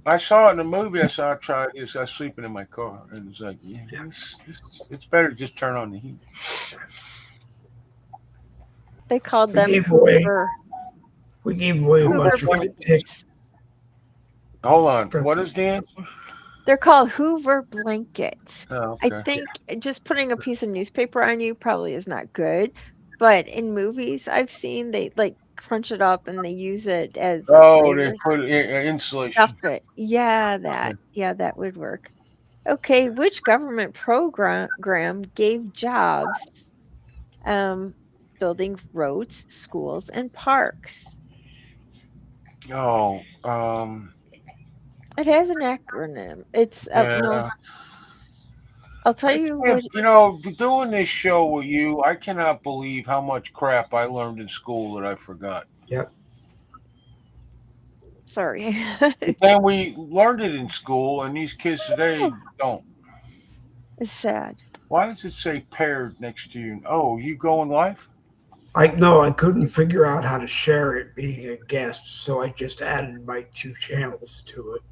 I saw it in the movie. I saw. I tried this. I was sleeping in my car, and it's like, yeah, Yeah. it's better to just turn on the heat. They called We them gave away Hoover we gave away a Who Hoover bunch of what? tickets. blankets. Hold on. What is the answer? They're called Hoover blankets. Oh, I okay. think just putting a piece of newspaper on you probably is not good, but in movies I've seen they like crunch it up and they use it as a Oh, they layer put stuff insulation. it. Yeah, Yeah. that would work. Okay, which government program gave jobs um building roads, schools, and parks? Oh, It has an acronym. It's no, yeah. I'll tell I you what. can't, doing this show with you, I cannot believe how much crap I learned in school that I forgot. Yep. Sorry. But then we learned it in school, and these kids today don't. It's sad. Why does it say paired next to you? Oh, you going live? I no, I couldn't figure out how to share it being a guest, so I just added my two channels to it,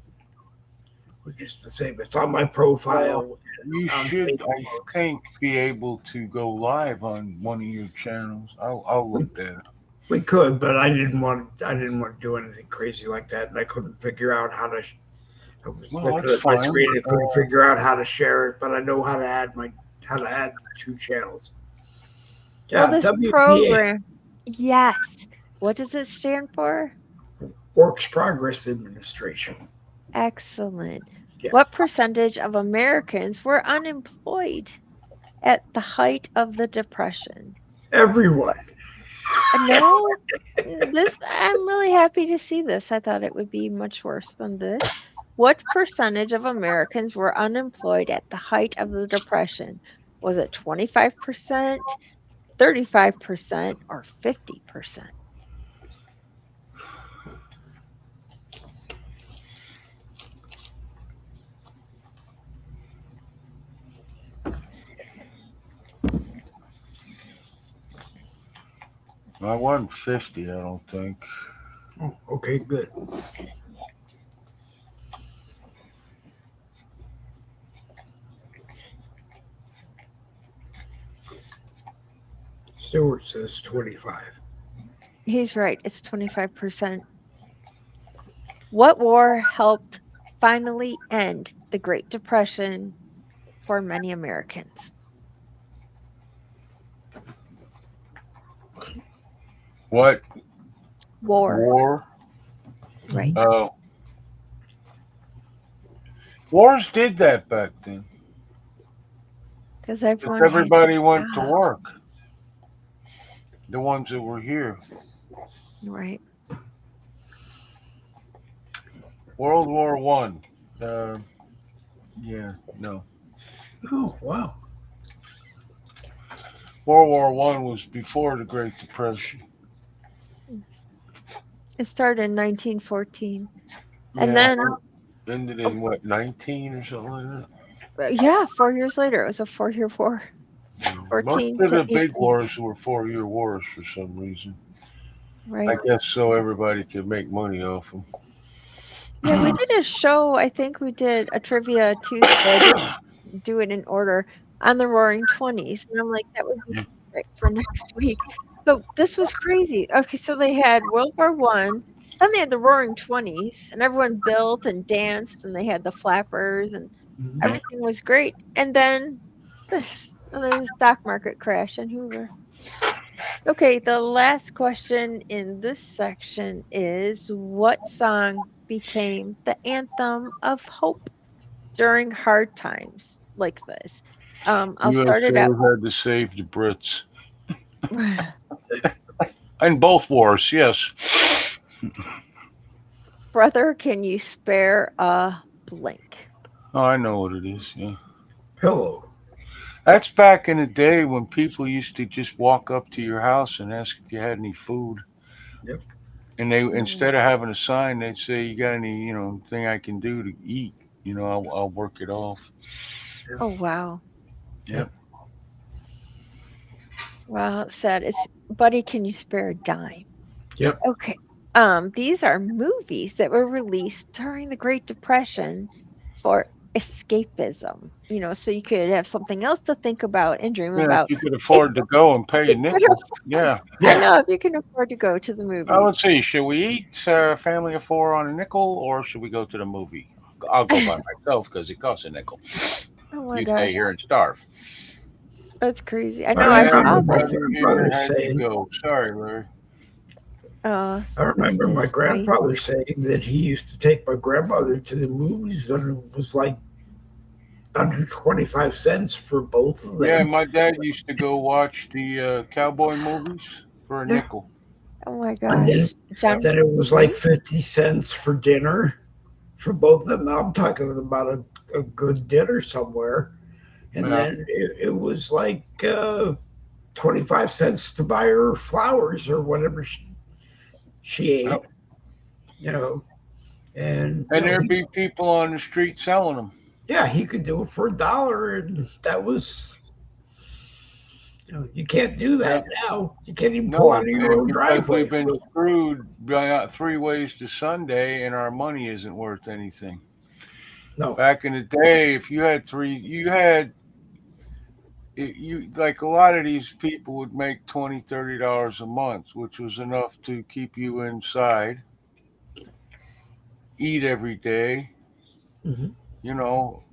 which is the same. It's on my Well, profile you on should, I Facebook. think, be able to go live on one of your channels. I'll We, look that up. we could, but I didn't want to do anything crazy like that, and I couldn't figure out how to. I was Well, looking that's at my fine. screen and couldn't figure out how to share it, but I know how to add the two channels. Well, Yeah, this WPA program, yes. What does it stand for? Works Progress Administration. Excellent. Yeah, What percentage of Americans were unemployed at the height of the Depression? everyone. No, this I'm really happy to see this. I thought it would be much worse than this. What percentage of Americans were unemployed at the height of the Depression? Was it 25%, 35%, or 50%? I wasn't 50, I don't think. Oh, okay, good. Stewart says 25. He's right. It's 25%. What war helped finally end the Great Depression for many Americans? What War, war? right. Oh, wars did that back then. Because 'Cause everyone had a everybody went to job, work. The ones that were here. right? World War One. Uh, yeah, no. Oh, wow. World War One was before the Great Depression. It started in 1914. And Yeah, then, ended oh, in what, 19 or something like yeah, 4 years later, it was a 4-year war, that. Most 14 of to the big 18, wars were 4-year wars for some reason. I right? guess so everybody could make money off them. Yeah, we did a show. I think we did a trivia Tuesday. I didn't do it in order on the Roaring Twenties, and I'm like, that would be perfect for next week. But this was crazy. Okay, so they had World War One, then they had the Roaring Twenties, and everyone built and danced, and they had the flappers, and Mhm. everything was great. And then this, and there's a stock market crash in Hoover. Okay, the last question in this section is what song became the anthem of hope during hard times like this? I'll start it USA out. had to save the Brits. In both wars, yes. Brother, can you spare a blank? Oh, I know what it is. Yeah. Pillow. That's back in the day when people used to just walk up to your house and ask if you had any food. Yep. And they, Mm. instead of having a sign, they'd say, "You got any, thing I can do to eat? I'll work it off." Oh, wow. Yep. Yep. Wow, it's sad. It's Buddy, can you spare a dime? Yep. Okay. these are movies that were released during the Great Depression for escapism. So you could have something else to think about and dream Yeah, if about. you could If afford to go and pay a you could nickel. Yeah. I Yeah. know, if you can afford to go to the movies. Let's see. Should we eat family of four on a nickel, or should we go to the movie? I'll go by myself because it costs a nickel. Oh my You stay gosh, here and starve. that's crazy. I I know, I remember saw And my that. brother grandfather here had to saying, go. Sorry, Larry. Oh, I this remember my is funny. grandfather saying that he used to take my grandmother to the movies and it was like under 25 cents for both of Yeah, them. my dad used to go watch the cowboy movies for a Yeah. nickel. Oh my And gosh, John. then it was Mhm. like 50 cents for dinner for both of them. Now I'm talking about a good dinner somewhere. And Yeah. then it was like 25 cents to buy her flowers or whatever she ate, Yep. you know. And And there'd be people on the street selling them. yeah, he could do it for $1, and that was, you can't do that now. You can't even pull out No, of your own because driveway. we've been screwed by three ways to Sunday, and our money isn't worth anything. No, Back in the day, if you had three, you like a lot of these people would make $20, $30 a month, which was enough to keep you inside, eat every day, hmm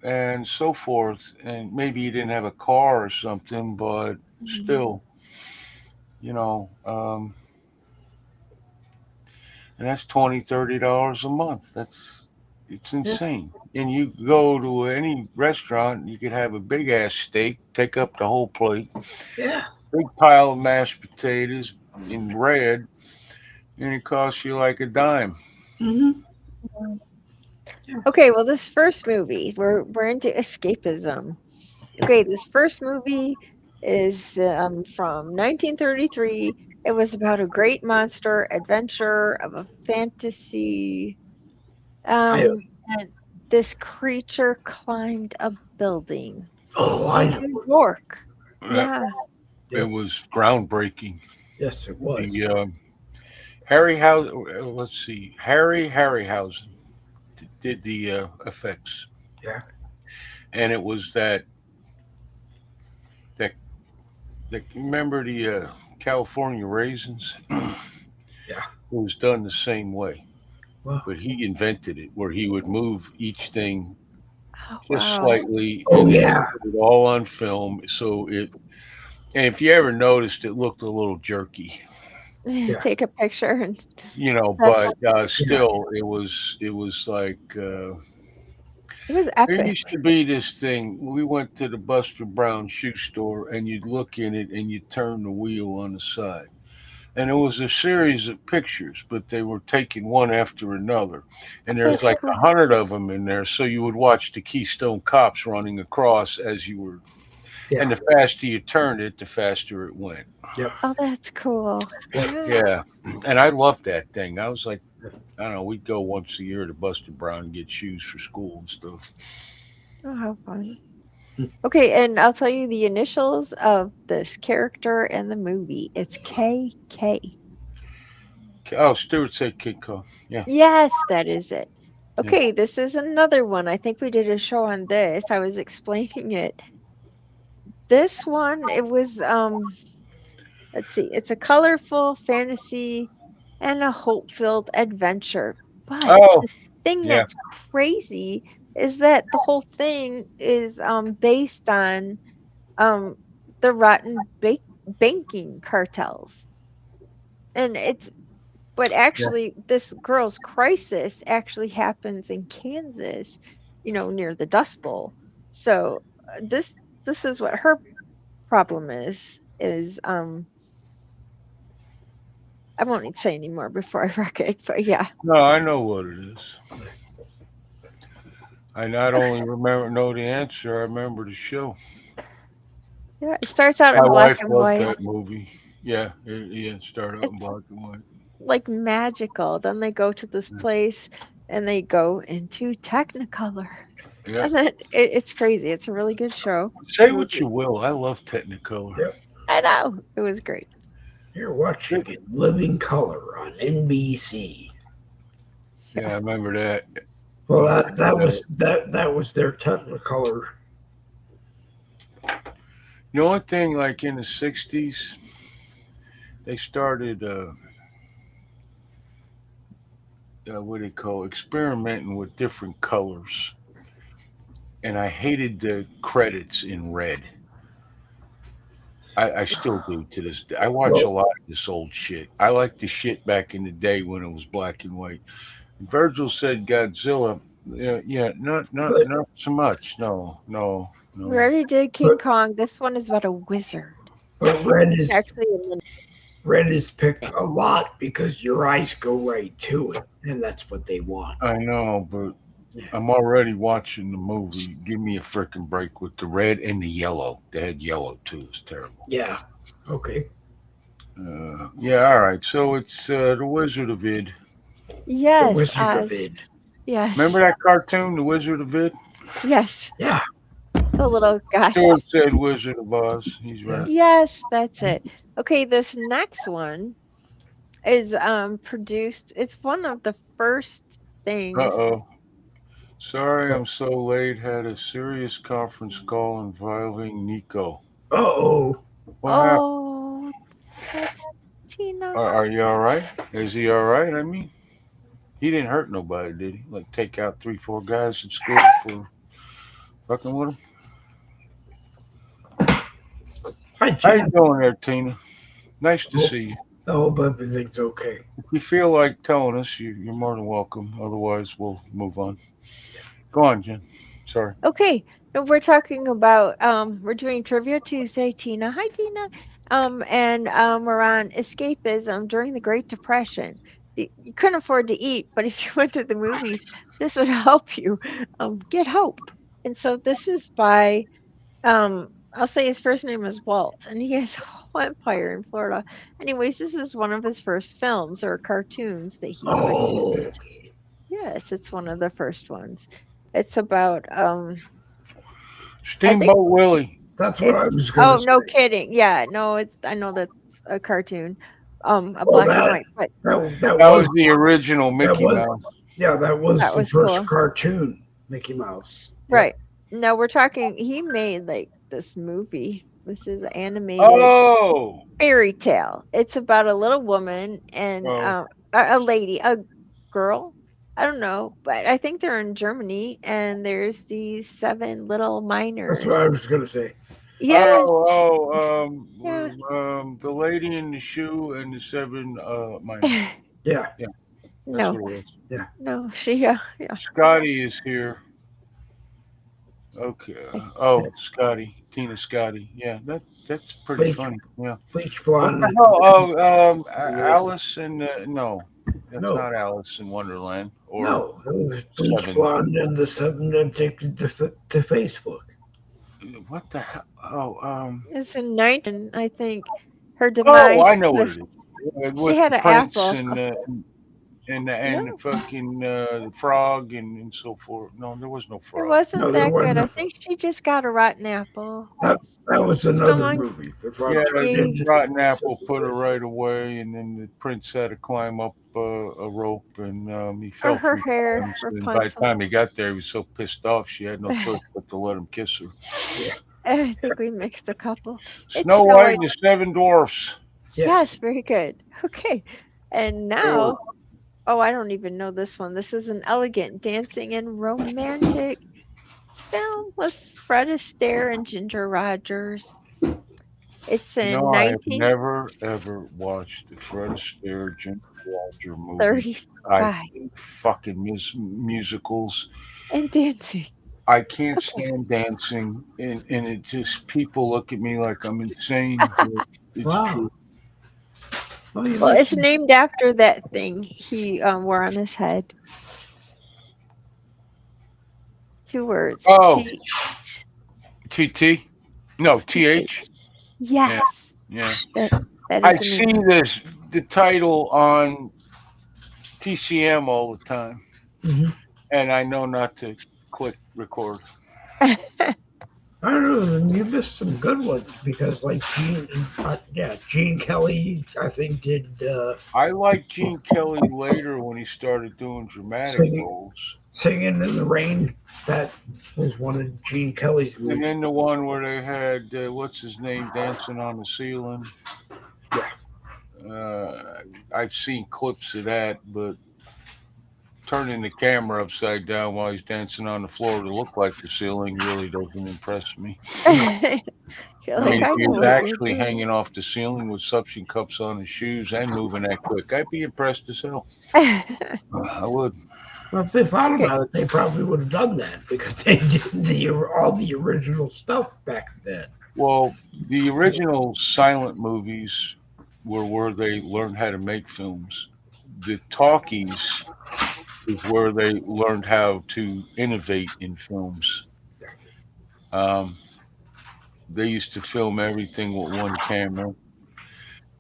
and so forth. And maybe you didn't have a car or something, but Mhm. still, you know, and that's $20, $30 a month. It's yeah, insane. And you go to any restaurant, you could have a big ass steak, take up the whole plate, yeah, big pile of mashed potatoes in red, and it costs you like a dime. hmm Okay, well, this first movie, we're into escapism. Okay, this first movie is from 1933. It was about a great monster adventure of a fantasy. I And this creature climbed a building I in know. New York. That Yeah. it Yep. was groundbreaking. Yes, it was. The let's see, Harry Harryhausen did the effects, Yeah. and it was that remember the California raisins. Yeah. It was done the same way, Well. but he invented it where he would move each thing Oh, just wow. slightly Oh and then yeah. put it all on film. And if you ever noticed, it looked a little jerky, Yeah. Take a picture and but that's still, it was like it was there epic. used to be this thing. We went to the Buster Brown shoe store, and you'd look in it, and you'd turn the wheel on the side. And it was a series of pictures, but they were taken one after another. And Okay, there's it's like like 100 of them in there. So you would watch the Keystone Cops running across as you were, and Yeah. the faster you turned it, the faster it went. Yep. oh, that's cool. Yep. Yeah. Yeah. And I loved that thing. I was like, I don't know, we'd go once a year to Buster Brown and get shoes for school and stuff. Oh, how fun. Okay, and I'll tell you the initials of this character in the movie. It's KK. Oh, Stuart said Kid Cole. Yeah. Yes, that is it. Yeah. Okay, this is another one. I think we did a show on this. I was explaining it. This one, it was let's see, it's a colorful fantasy and a hope-filled adventure. But Oh, the thing yeah. that's crazy is that the whole thing is based on um the banking cartels. And but Yeah. actually this girl's crisis actually happens in Kansas, near the Dust Bowl. So this is what her problem is I won't need to say any more before I wreck it, but yeah. No, I know what it is. I not only know the answer, I remember the show. Yeah, it starts out My in black wife and loved white. that movie. Yeah, it started out in It's black and white. like magical. Then they go to this Yeah. place and they go into Technicolor. Yeah. And then it's crazy. It's a really good show. Say what you will. I love Technicolor. Yep. I know. It was great. You're watching In Living Color on NBC. Yeah, I remember that. Well, that was their Technicolor. The only thing, like in the '60s, they started what do they call experimenting with different colors, and I hated the credits in red. I still do to this day. I watch a Well, lot of this old shit. I like the shit back in the day when it was black and white. Virgil said Godzilla. Yeah, but not so much. No, no, We no. already did but, King Kong. This one is about a wizard. but Actually, in the red is picked a lot because your eyes go right to it, and that's what they want. I know, but Yeah. I'm already watching the movie. Give me a freaking break with the red and the yellow. They had yellow too. It's terrible. Yeah. Okay. Yeah, all right. So it's the Wizard of Id. The yes, Wizard of Id. Remember yes, that cartoon, The Wizard of Id? yes, Yeah. the little guy. Stuart said Wizard of Oz. He's Yeah. right. Yes, that's it. Okay, this next one is produced. It's one of the first things. Uh-oh. Sorry, I'm so late. Had a serious conference call involving Nico. Uh-oh. What happened? Oh, that's Tina. Are you all right? Is he all right? I mean, he didn't hurt nobody, did he? Like take out 3, 4 guys in school for fucking with him? Hi, How you Tina. doing there, Tina? Nice to Oh, see you. I hope everything's okay. If you feel like telling us, you're more than welcome. Otherwise, we'll move on. Go on, Jen. Sorry. Okay, no, we're talking about we're doing Trivia Tuesday, Tina. Hi, Tina. And we're on escapism during the Great Depression. You couldn't afford to eat, but if you went to the movies, this would help you get hope. And so this is by I'll say his first name is Walt, and he has a whole empire in Florida. Anyways, this is one of his first films or cartoons that he Oh, produced. Yes, it's one of the first ones. It's about I think Steamboat Willie. that's what I it's was going oh to no say. kidding. Yeah, no, it's I know that's a cartoon. A Well, black and white, but that That was was the original that Mickey was Mouse. that was that the was first cool. cartoon, Mickey Mouse. Yep. Right. Now we're talking he made like this movie. This is an animated Oh, fairy tale. It's about a little woman and oh, a lady, a girl. I don't know, but I think they're in Germany, and there's these 7 little That's what I miners. was going to say. Yeah, oh. The lady in the shoe and the 7 miners. Yeah. Yeah, that's no, what it was. Yeah. no, she, yeah. Scotty is here. Okay. Oh, Scotty, Tina Scotty. Yeah, that's pretty Bleach, funny. Yeah. bleach What blonde. the hell? Oh, Yes. Alice and no, that's No. not Alice in Wonderland or No, it was bleach 7. blonde and the 7 addicted to Facebook. What the hell? It's in 19, I think. Her Oh, demise I know what was it is. With she had the an prince apple. and No, the fucking the frog and so forth. No, there was no it frog. wasn't No, there that wasn't. good. I think she just got a rotten apple. That was another Someone movie. The Yeah, gave the rotten apple put her right away, and then the prince had to climb up a rope, and he fell her 3 hair, times. And by the Rapunzel. time he got there, he was so pissed off, she had no choice but to let him kiss her. I think we mixed a couple. It's Snow Snow White White. and the 7 Dwarfs. Yes, very good. Okay. And They were now, oh, I don't even know this one. This is an elegant dancing and romantic film with Fred Astaire and Ginger Rogers. It's in No, I have never ever watched the Fred Astaire Ginger Roger movie. 1935. I hate fucking musicals. And dancing. I can't Okay. stand dancing, and it just people look at me like I'm insane. But it's Wow. true. Well, you Well, like it's named after that thing he wore on his head. 2 words. Oh, T. TT? No, TH. Yes. Yeah, That I is the see name. the title on TCM all the time, Mhm. and I know not to click record. I don't know. You missed some good ones because, like Gene Kelly, I think did I liked Gene Kelly later when he started doing dramatic singing, roles. "Singing in the Rain." That was one of Gene Kelly's And movies. then the one where they had what's his name dancing on the ceiling. Yeah. I've seen clips of that, but turning the camera upside down while he's dancing on the floor to look like the ceiling really doesn't impress me. You're I like, mean, if I he know was what you're actually doing. hanging off the ceiling with suction cups on his shoes and moving that quick, I'd be impressed as hell. I would. Well, if they thought Okay. about it, they probably would have done that because they did all the original stuff back then. Well, the original silent movies were where they learned how to make films. The talkies is where they learned how to innovate in films. Um, they used to film everything with one camera.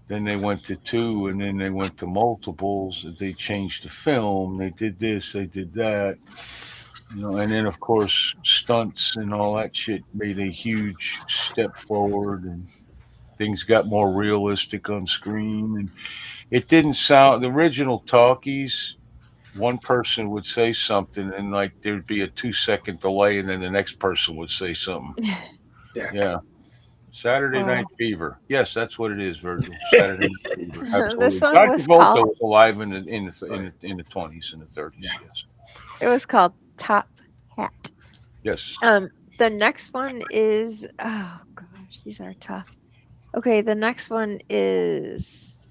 Then they went to two, and then they went to multiples. They changed the film. They did this. They did that. And then of course stunts and all that shit made a huge step forward, and things got more realistic on screen. And it didn't sound the original talkies. One person would say something, and like there'd be a 2 second delay, and then the next person would say something. Yeah. Yeah. Saturday Wow. Night Fever. Yes, that's what it is, Virgil. Saturday Night Fever. This Absolutely. one John was Travolta called. was alive in the 20s and the 30s. Yeah. Yes. It was called Top Hat. Yes. The next one is. Oh gosh, these are tough. Okay, the next one is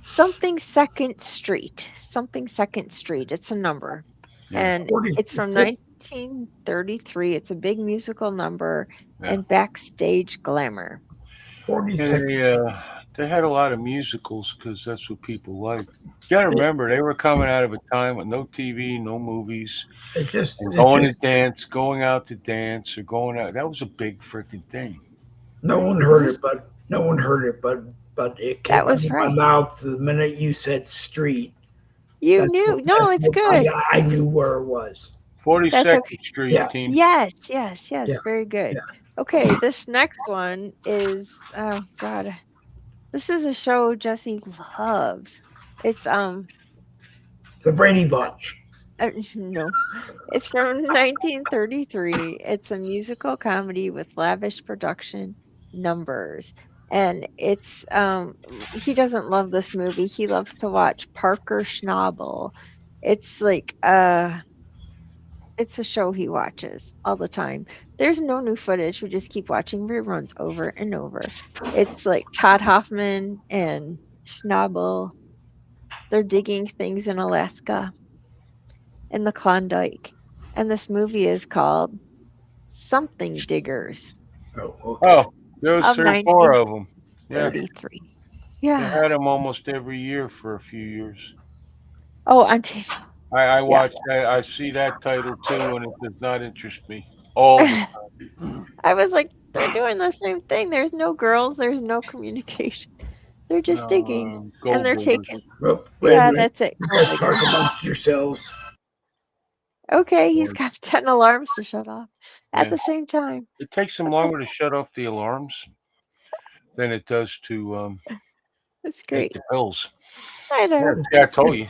something Second Street. Something Second Street. It's a number, Yeah. and 40, it's from 1933. It's a big musical number Yeah. and backstage glamour. 46. They had a lot of musicals because that's what people like. You got to remember, they were coming out of a time with no TV, no movies, It just, and it going just, to dance, going out to dance, or going out. That was a big freaking thing. no one heard This it, but no one heard it, but it That came out was of my right. mouth the minute you said street. You That's knew. what, No, that's it's what good. I knew where it was. 42nd okay. Street Yeah. team. Yes, Yeah. very good. Yeah. Okay, this next one is oh god. This is a show Jesse loves. It's The Brady Bunch. no. It's from 1933. It's a musical comedy with lavish production numbers. And it's he doesn't love this movie. He loves to watch Parker Schnabel. It's like it's a show he watches all the time. There's no new footage. We just keep watching reruns over and over. It's like Todd Hoffman and Schnabel. They're digging things in Alaska in the Klondike. And this movie is called Something Diggers Oh, okay. Oh, there was of 3 or 4 of them. Yeah, 1933. they Yeah. had them almost every year for a few years. Oh, on TV. I Yeah. watched. I see that title too, and it does not interest me. All the I was like, they're doing the same thing. There's no girls, there's no communication. They're just digging. gold And they're diggers. taking. Well, wait a Yeah, minute. that's it. You Gold guys talk diggers. amongst yourselves. Okay, he's Or- got 10 alarms to shut off at Yeah. the same time. It takes them longer to shut off the alarms than it does to That's take great. the pills. I know. Yeah, see, I told you.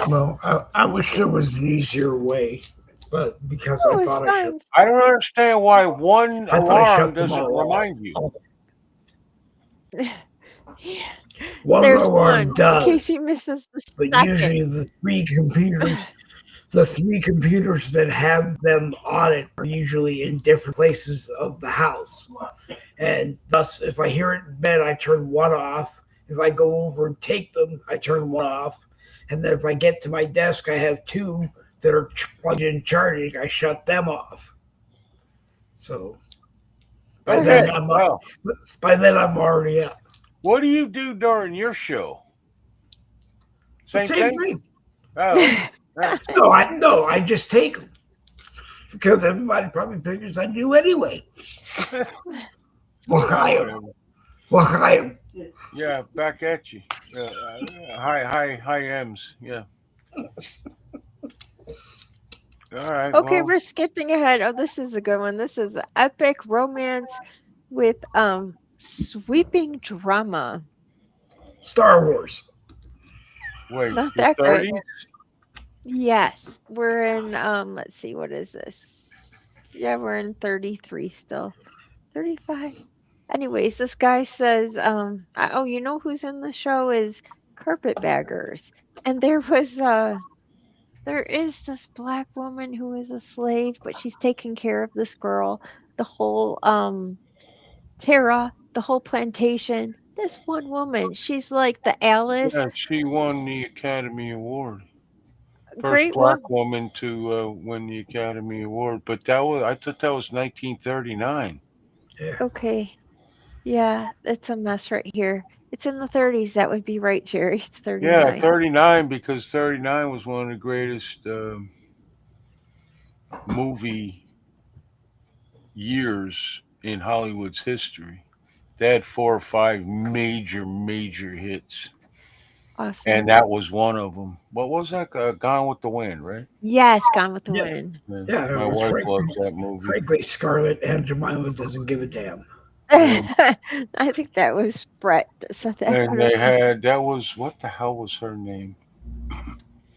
Well, I wish there was an easier way, but because Oh, I it's thought I should. fine. I don't understand why one I thought I alarm shut them doesn't all remind you. off. Yeah. One There's alarm one in does, case he misses the but second. usually the three computers that have them on it are usually in different places of the house. And thus, if I hear it in bed, I turn one off. If I go over and take them, I turn one off. And then if I get to my desk, I have two that are plugged in charging. I shut them off. So by Okay. then Well, I'm already up. what do you do during your show? Same thing. thing. Oh, yeah. No, I just take them because everybody probably figures I do anyway. Whatever. Why? Yeah, back at you. High M's. Yeah. All right. Okay, Well, we're skipping ahead. Oh, this is a good one. This is epic romance with sweeping drama. Star Wars. wait. Not The that good. 30s? Yes, we're in let's see, what is this? Yeah, we're in 33 still. 35. Anyways, this guy says, oh, you know who's in the show is Carpetbaggers. And there is this black woman who is a slave, but she's taking care of this girl, the whole Tara, the whole plantation. This one woman, she's like the Alice, Yeah, she won the Academy Award. First great black one. woman to win the Academy Award. But I thought that was 1939. Yeah. Okay. Yeah, it's a mess right here. It's in the 30s. That would be right, Jerry. It's Yeah, 39. 39 because 39 was one of the greatest movie years in Hollywood's history. They had 4 or 5 major hits, and Awesome. that was one of them. What was that? Gone with the Wind, right? Yes, Gone with the Yeah. Wind. Yeah. Yeah. It My was wife loves frankly, that movie. frankly, Scarlett and Jemima doesn't give a damn. Yeah. I think that was Brett that said that. I And don't they know. had that was what the hell was her name?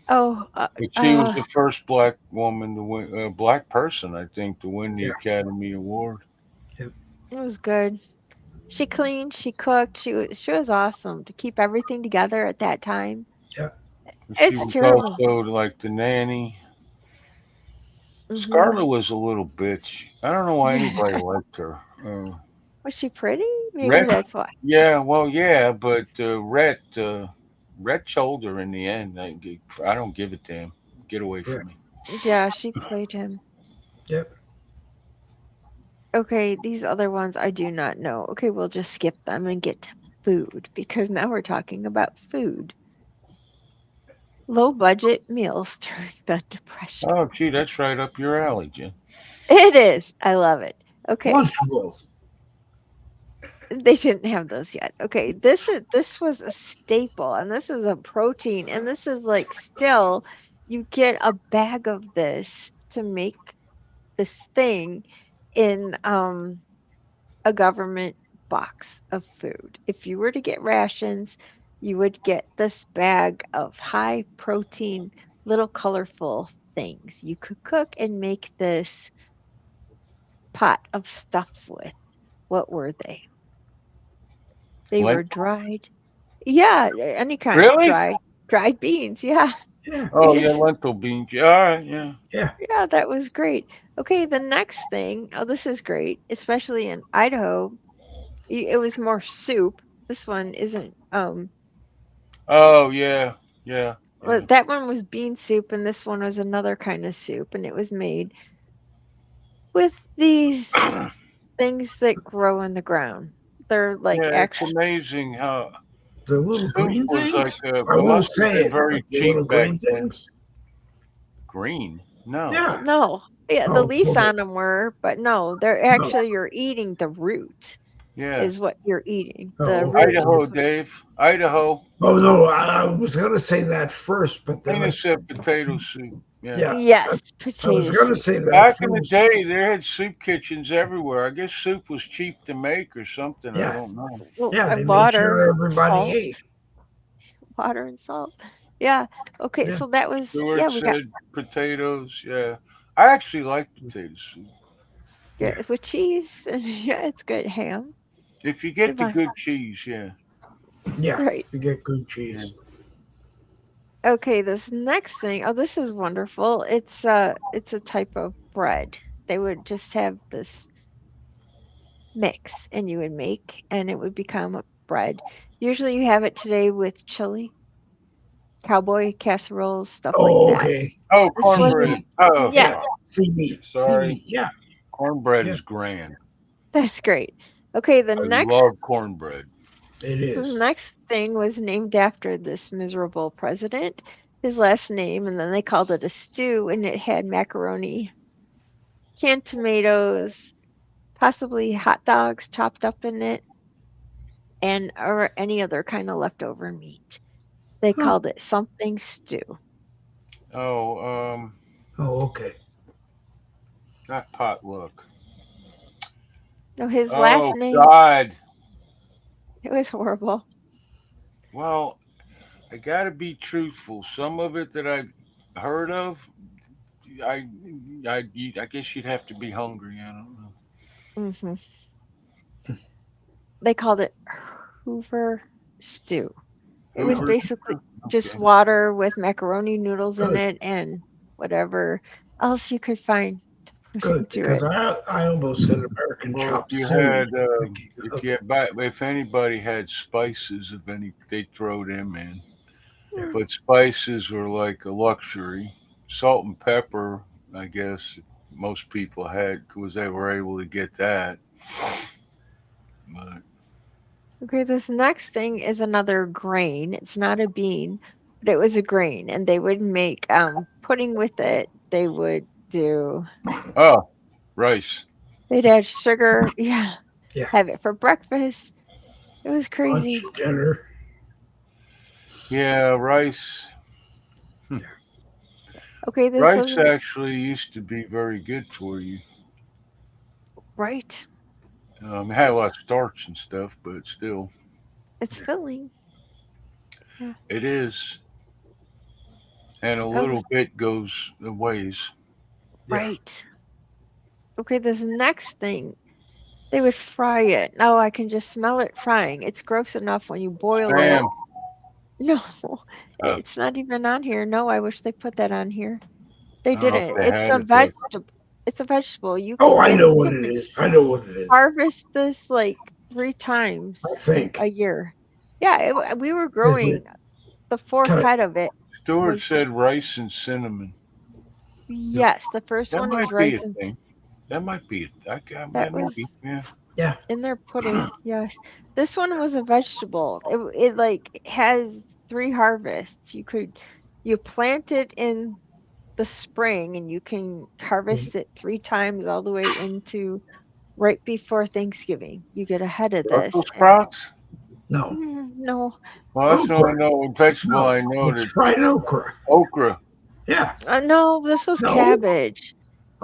Oh, But she was the first black woman to win, black person, I think, to win the Yeah. Academy Award. Yep. it was good. She cleaned, she cooked, she was awesome to keep everything together at that time. Yeah. She It's was terrible. also like the nanny. Hmm. Scarlett was a little bitch. I don't know why anybody liked her. Was she pretty? Maybe Rhett, that's why. yeah, well, yeah, but Rhett told her in the end. I don't give a damn. Get away Yeah. from me. Yeah, she played him. Yep. Okay, these other ones I do not know. Okay, we'll just skip them and get to food because now we're talking about food. Low budget meals during the Depression. Oh, gee, that's right up your alley, Jen. It is. I love it. Okay, Lunchables. they didn't have those yet. Okay, this was a staple, and this is a protein, and this is like still you get a bag of this to make this thing in a government box of food. If you were to get rations, you would get this bag of high protein, little colorful things you could cook and make this pot of stuff with. What were they? They were Lent? dried. Yeah, any kind. Really? Dried beans. Yeah. Yeah. Oh, You yeah, just lentil beans. Yeah, all right, yeah. Yeah. yeah, that was great. Okay, the next thing. Oh, this is great, especially in Idaho. It was more soup. This one isn't. Oh, yeah, yeah, Well, yeah. that one was bean soup, and this one was another kind of soup, and it was made with these things that grow in the ground. They're like Yeah, it's actual. amazing how The little soup green was like things. I it won't must have say been it. very But the cheap little back green then. things. Green? No. Yeah. No, yeah, the Oh leaves boy. on them were, but no, they're No. actually you're eating the root. Yeah. Is what you're eating. The Oh, okay. root Idaho, is what. Dave. Idaho. Oh no. I was gonna say that first, but then Dana said potato soup. Yeah. yeah. Yes, I was potato gonna soup. say that Back in the first. day, they had soup kitchens everywhere. I guess soup was cheap to make or something. I Yeah. don't know. Well, Yeah. They made water, sure everybody salt, ate. water and salt. Yeah. Okay, Yeah. so that was Stewart yeah, we got said potatoes. Yeah. I actually like potato soup. yeah, Yeah. with cheese. Yeah, it's good. Ham. If you get the Goodbye. good cheese, yeah. Yeah. Right. You get good Yeah. cheese. Okay, this next thing. Oh, this is wonderful. It's a type of bread. They would just have this mix and you would make and it would become a bread. Usually you have it today with chili, cowboy casseroles, stuff like Oh, that. okay. Oh, This cornbread. wasn't Oh, yeah, Yeah. See me. sorry. Yeah. Cornbread Yeah. is grand. that's great. Okay, I love cornbread. It the is. next thing was named after this miserable president, his last name, and then they called it a stew and it had macaroni, canned tomatoes, possibly hot dogs chopped up in it, and or any other kind of leftover meat. They Huh. called it something stew. Oh, Oh, okay. Not potluck. No, his last Oh name, God. it was horrible. Well, I gotta be truthful. Some of it that I heard of, I, I guess you'd have to be hungry. I don't know. Hmm. They called it Hoover stew. It was Hoover. basically just Okay. water with macaroni noodles in Good, it and whatever else you could find to put good, into because it. I almost said American Well, chop suey. Thinking if of, you had, if anybody had spices of any, they throw them in. yeah, Mm. But spices were like a luxury. Salt and pepper, I guess, most people had because they were able to get that. But Okay, this next thing is another grain. It's not a bean, but it was a grain, and they would make pudding with it. They would do. oh, rice. They'd add sugar. Yeah, yeah, have it for breakfast. It was lunch, crazy. dinner. Yeah, rice. Hmm. Okay, this Rice doesn't actually used to be very good for you. right. It had a lot of starch and stuff, but still, It's filling. Yeah. it is. And a Oh, little bit goes a ways. Yeah, right. Okay, this next thing, they would fry it. Now I can just smell it frying. It's gross enough when you boil it. Spam. No, Uh, it's not even on here. No, I wish they put that on here. They I don't know if didn't. they It's had a it though. vegetable. It's a vegetable. You oh, can I get know you what it can is. I know what it is. harvest this like 3 I times think a year. Yeah, we were is it growing the fourth kind of, head of it Stewart was said rice and cinnamon. yeah, yes, the first That one is might be a rice and thing. That might be it. that Maybe. was Yeah. yeah, in their pudding. Yeah. This one was a vegetable. It like has 3 harvests. You plant it in the spring and you can mm, harvest it 3 times all the way into right before Thanksgiving. You get ahead of Brussels this and sprouts? no no, Well, that's the okra. only vegetable No, I know it's that fried okra. okra. Yeah, no, this was no. cabbage.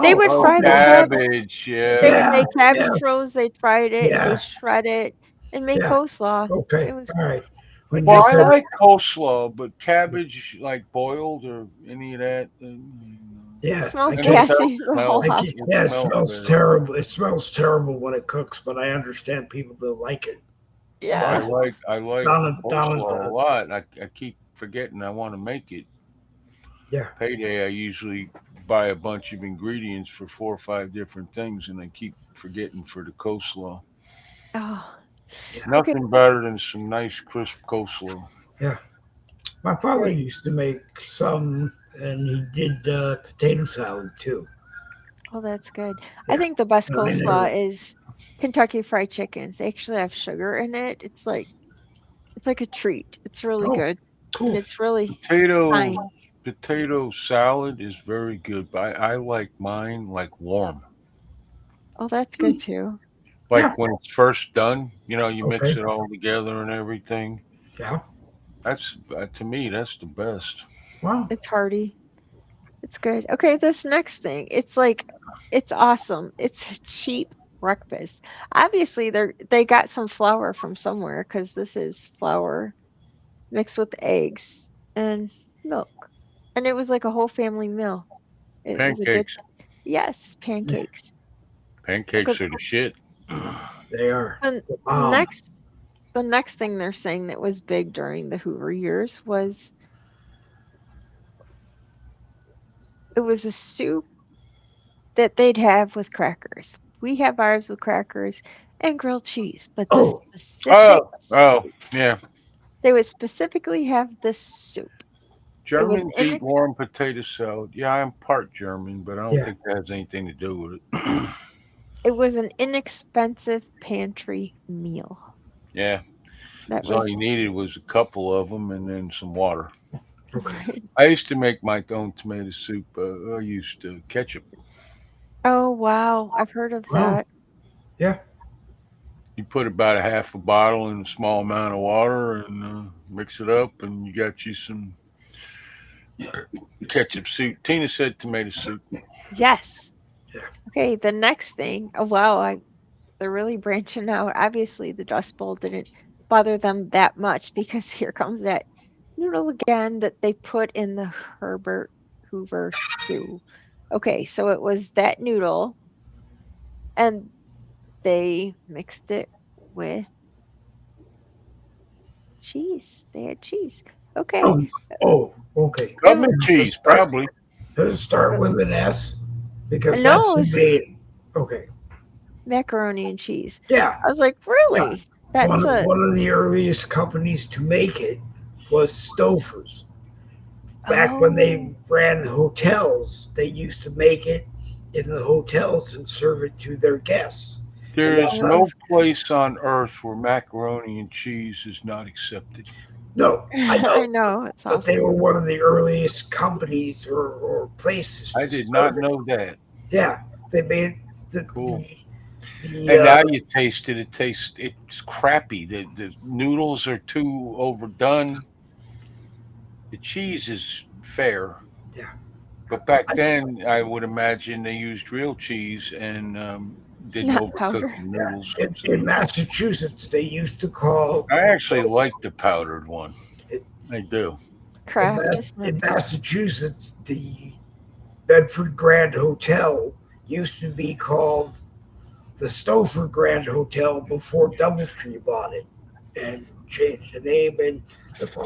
They Oh, would Oh, fry the okay. cabbage. cabbage. They would Yeah. Yeah, make yeah, cabbage rolls. They'd fry it. They yeah, shred it and make yeah. coleslaw. It Okay, was all right. When you Well, I said like coleslaw, but cabbage, like boiled or any of that, yeah, smells I can't. gassy the whole I smell. house. can't. It Yeah, it smells smells bad. terrible. It smells terrible when it cooks, but I understand people that like it. A lot Yeah. of I like Donna coleslaw a does. lot. I keep forgetting I want to make it. Yeah, Payday, I usually buy a bunch of ingredients for 4 or 5 different things, and I keep forgetting for the coleslaw. Oh, yeah, okay. Nothing better than some nice crisp coleslaw. yeah. My father Right. used to make some, and he did potato salad too. Oh, that's good. I Yeah, think the best and I never. coleslaw is Kentucky Fried Chickens. They actually have sugar in it. It's like a treat. It's really Oh, good and cool. it's really Potato fine. potato salad is very good, but I like mine like warm. Oh, that's Hmm, good too. yeah. Like when it's first done, you mix Okay. it all together and everything. Yeah. That's to me, that's the best. Wow. It's hearty. It's good. Okay, this next thing. It's awesome. It's a cheap breakfast. Obviously, they got some flour from somewhere because this is flour mixed with eggs and milk. And it was like a whole family meal. It was a good Pancakes. yes, Yeah, pancakes. Okay, Pancakes are the shit. they are and the bomb. next the next thing they're saying that was big during the Hoover years was it was a soup that they'd have with crackers. We have ours with crackers and grilled cheese, but the Oh, specific Oh, oh, soup, yeah. they would specifically have this soup. It was Germans eat inex warm potato salad. Yeah, I'm part German, but I don't yeah. think that has anything to do with it. it was an inexpensive pantry meal. Yeah, That because all was you needed was a couple of them and then some water. Okay. right. I used to make my own tomato soup. I used ketchup. Oh wow, I've heard of Wow. that. Yeah. You put about a half a bottle in a small amount of water and mix it up, and you got you some ketchup soup. Tina said tomato soup. Yes. Okay, the next thing. Oh wow, they're really branching out. Obviously, the Dust Bowl didn't bother them that much because here comes that noodle again that they put in the Herbert Hoover stew. Okay, so it was that noodle, and they mixed it with cheese. They had cheese. Okay, Oh, oh, okay. it was Government cheese, probably. Does it start with an S? Because that's no, the it's main. Okay. macaroni and cheese. Yeah. I was like, Yeah. really? That's a One of the earliest companies to make it was Stouffer's. Back when oh they ran hotels, they used to make it in the hotels and serve it to their guests. There And is that's oh no place on earth where macaroni and cheese is not accepted. no, I I know, know it's but they awesome. were one of the earliest companies or places I to did serve not it. know that. Yeah, they made the Cool. the And now you taste it. It's crappy. The noodles are too overdone. The cheese is fair. yeah. But back then, I would imagine they used real cheese and didn't Not overcook powder. the Yeah, noodles. So in Massachusetts, they used to call I actually like the powdered one. I do. Craft is In not Massachusetts, the Bedford Grand Hotel used to be called the Stouffer Grand Hotel before DoubleTree bought it and changed the name. And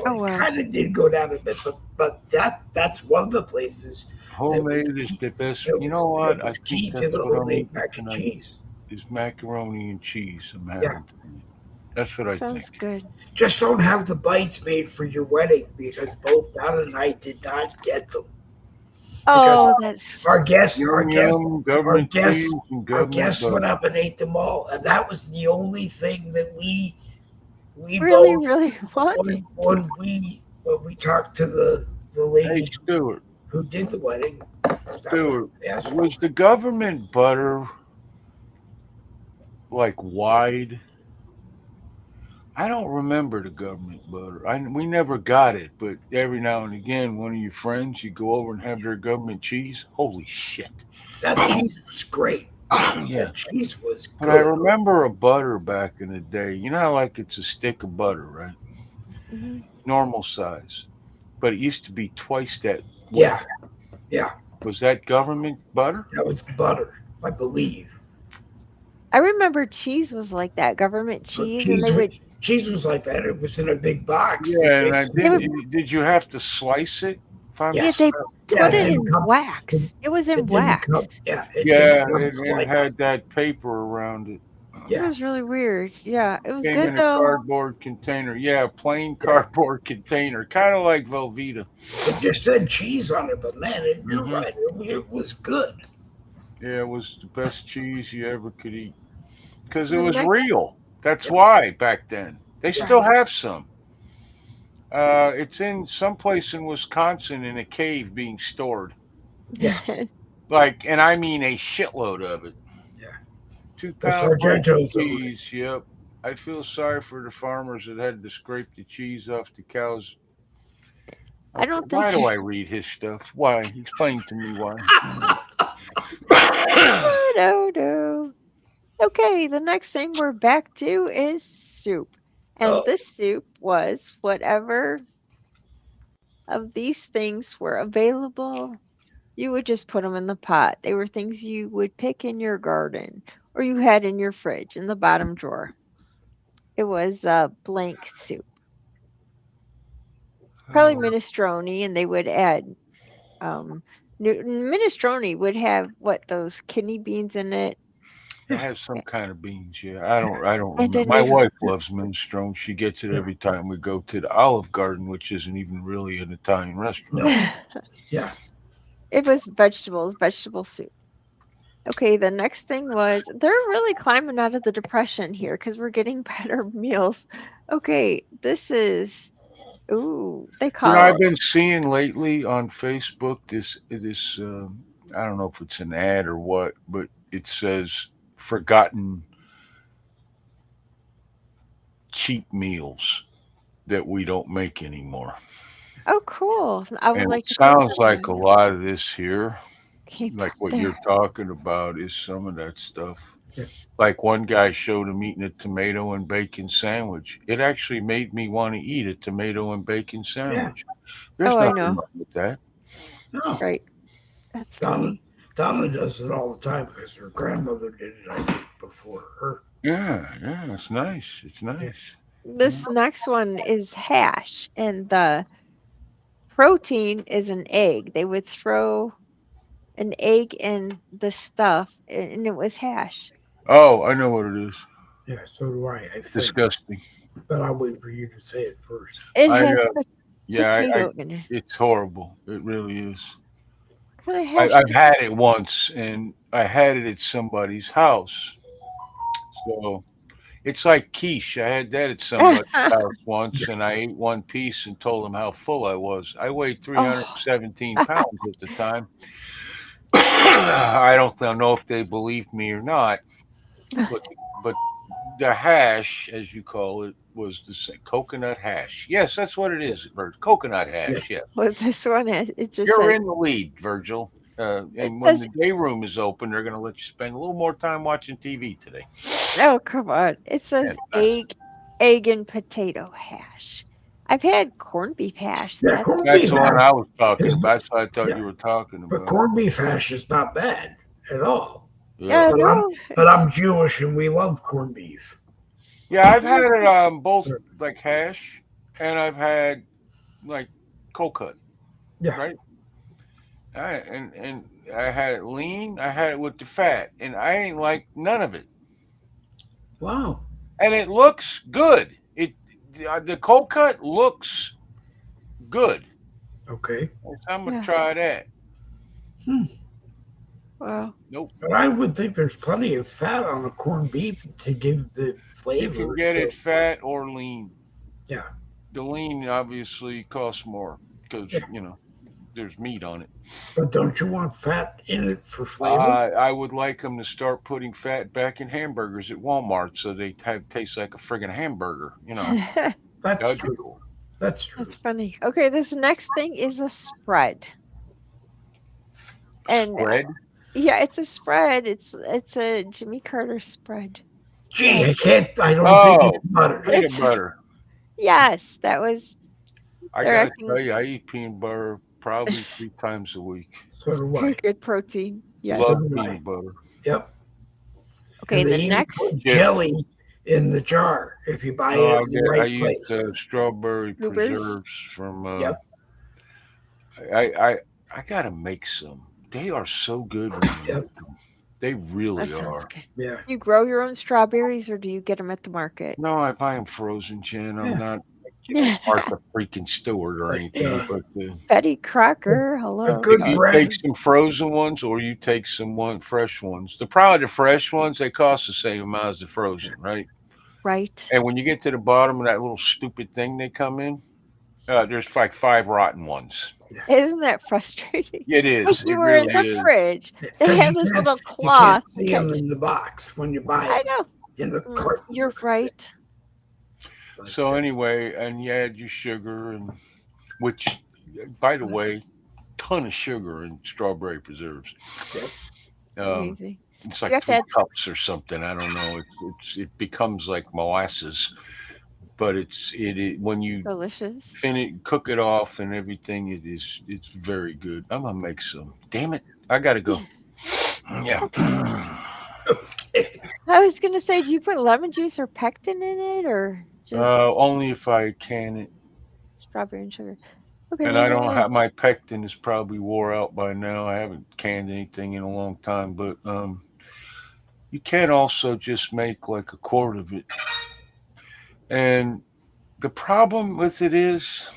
oh it wow. kind of did go down a bit, but that's one of the places that was Homemade is key. the best. That You know that what? I was think key to that's the what I'm homemade eating mac and tonight cheese. is macaroni and cheese. I'm Yeah, having tonight. That's what I Sounds think. good. just don't have the bites made for your wedding because both Donna and I did not get them because Oh, that's our guests, our Yum guests, yum, our government cheese guests, and our government guests went butter. up and ate them all, and that was the only thing that we really, both really wanting. when we talked to the Hey lady Stuart, who did the wedding. That was Stuart, what we asked for. was the government butter like wide? I don't remember the government butter. We never got it, but every now and again, one of your friends, you go over and have their government cheese. Holy shit! That cheese was great. Yeah, That cheese was but I good. remember a butter back in the day. You know how like it's a stick of butter, right? Mhm. Normal size, but it used to be twice that Yeah, width. yeah, Was that government butter? that was butter, I believe. I remember cheese was like that, government But cheese, and they would cheese was like that. It was in a big box. They Yeah, and I they basically would did you have to slice it? If I'm yeah, yes, they yeah. put It it didn't in come. It, wax. It was in it didn't come. wax. Yeah, it didn't Yeah, come it sliced. had that paper around it. It Yeah, was really weird. Yeah, it was Came good in a though. cardboard container. Yeah, plain yeah. cardboard container, kind of like Velveeta. It just said cheese on it, but man, you're Hmm. right. It was good. Yeah, it was the best cheese you ever could eat because it The was next real. That's Yeah, why back then. They yeah, still right. have some. It's in some place in Wisconsin in a cave being stored. yeah, Like, and I mean a shitload of it. yeah. Two The pound bunch of Sargentos own it. cheese. Yep. I feel sorry for the farmers that had to scrape the cheese off the cows. I Okay, don't why think do I read his stuff? Why? Explain to me why. I don't know. Okay, the next thing we're back to is soup. And Oh, this soup was whatever of these things were available, you would just put them in the pot. They were things you would pick in your garden or you had in your fridge in the bottom drawer. It was blank soup, probably oh, minestrone, and they would add minestrone would have what those kidney beans in it. It has some kind of beans. Yeah, I don't I remember. didn't My even. wife loves minestrone. She gets it yeah. every time we go to the Olive Garden, which isn't even really an Italian restaurant. No, yeah. It was vegetable soup. Okay, the next thing was they're really climbing out of the depression here because we're getting better meals. Okay, this is ooh, they I've call been seeing lately on Facebook this. I don't know if it's an ad or what, but it says forgotten cheap meals that we don't make anymore. oh cool. I would And it like to see sounds some of like a them. lot of this here. Came Like from what there. you're talking about is some of that stuff. Yeah. Like one guy showed him eating a tomato and bacon sandwich. It actually made me want to eat a tomato and bacon sandwich. There's Oh, I nothing know. wrong with that. No, Right. That's Donna, funny. Donna does it all the time because her grandmother did it, I think, before her. Yeah, yeah, it's nice. It's Yeah. nice. This next one is hash, and the protein is an egg. They would throw an egg in the stuff, and it was hash. Oh, I know what it is. Yeah, so do I think. Disgusting. But I'll wait for you to say it first. It I has yeah, potato in it. it's horrible. It really is. What kind of hash I've is had it once, and I had it at somebody's house. So it's like quiche. I had that at somebody's house once, and I ate one piece and told them how full I was. I weighed Oh, 317 pounds at the time. I don't know if they believed me or not, but but the hash, as you call it, was the same coconut hash. Yes, that's what it is. Coconut Yeah. hash. Yeah, with this one, it just you're says, in the lead, Virgil. it And when says, the day room is open, they're going to let you spend a little more time watching TV today. oh, come on. It says Yeah, that's egg and potato hash. I've had corned beef hash. Yeah, That's corned that's beef the one hash I was talking is about. the, That's what I thought yeah, you were talking but about. corned beef hash is not bad at all. Yeah, yeah, But I'm no. but I'm Jewish and we love corned beef. yeah. I've had it both like hash, and I've had like cold cut, Yeah. right? And I had it lean. I had it with the fat, and I ain't like none of it. Wow. And it looks good. The cold cut looks good. Okay. So I'm gonna Yeah. try that. Well, Nope. But I would think there's plenty of fat on a corned beef to give the You flavor. can get it fat or lean. Yeah. The lean obviously costs more because Yeah. there's meat on it. But don't you want fat in it for flavor? I would like them to start putting fat back in hamburgers at Walmart so they taste like a friggin' hamburger. That's That'd be true. cool. That's true. that's funny. Okay, this next thing is a spread. And Spread. yeah, it's a spread. It's a Jimmy Carter spread. Gee, I don't Oh, think it's butter. peanut It's butter. yes, that was I they're gotta acting tell you, I eat peanut butter probably 3 times a week. So do very I. good protein. Yes. Love So do I. peanut butter. Yep. Okay, And the they even next put Yeah. jelly in the jar if you buy No, it in the I right use place. strawberry Blueberries? preserves from. Yep. I gotta make some. They are so good when you Yep. make them. They really that sounds are. good. Yeah. Do you grow your own strawberries or do you get them at the market? No, I buy them frozen, Jen. I'm Yeah. not, Martha freaking Stewart or But, anything. But Betty Crocker, hello. good if you brand. take some frozen ones or you take some fresh ones, the problem with the fresh ones, they cost the same amount as the frozen, right? Right. And when you get to the bottom of that little stupid thing they come in, there's like 5 rotten ones. Isn't that frustrating? It is. Like It you were in really the is. fridge. They 'Cause have you this can't- little You cloth. can't see them in the box when you buy I it know. in the carton. You're right. But, So anyway, and you add your sugar, and which, by the way, ton of sugar in strawberry preserves. Amazing. It's You like have to 3 add- cups or something. I don't know. It becomes like molasses, but when you Delicious. cook it off and everything, it's very good. I'm gonna make some. Damn it, I gotta go. Yeah. I was gonna say, do you put lemon juice or pectin in it or just Only if I can it, strawberry and sugar? Okay, and I there's don't only have my pectin is probably wore out by now. I haven't canned anything in a long time, but you can also just make like a quart of it. And the problem with it is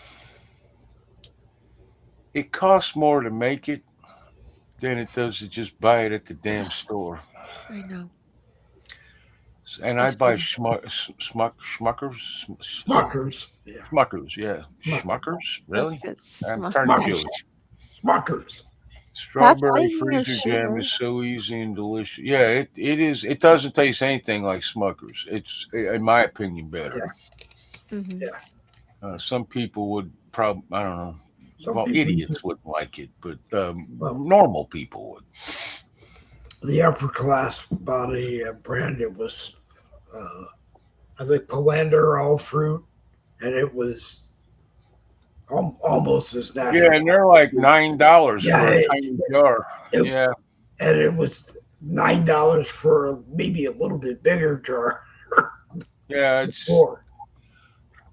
it costs more to make it than it does to just buy it at the damn store. I know. And I That's buy funny. Schmuckers. Smuckers. Yeah. Schmuckers, yeah. Schmuck. Schmuckers? Really? That's I'm good. turning Smuckers. Jewish. Smuckers. Strawberry thinking of freezer jam sugar. is so easy and delicious. Yeah, it is. It doesn't taste anything like Smuckers. It's, in my opinion, better. Mhm. Yeah. Some people would probably, I don't know. Some Well, people idiots wouldn't like it, but Well- normal people would. the upper class bought a brand. It was, I think, Polander all fruit, and it was almost as natural. Yeah, and they're like $9 Yeah, for a tiny jar. it- Yeah, And it was $9 for maybe a little bit bigger jar. yeah. It's Four.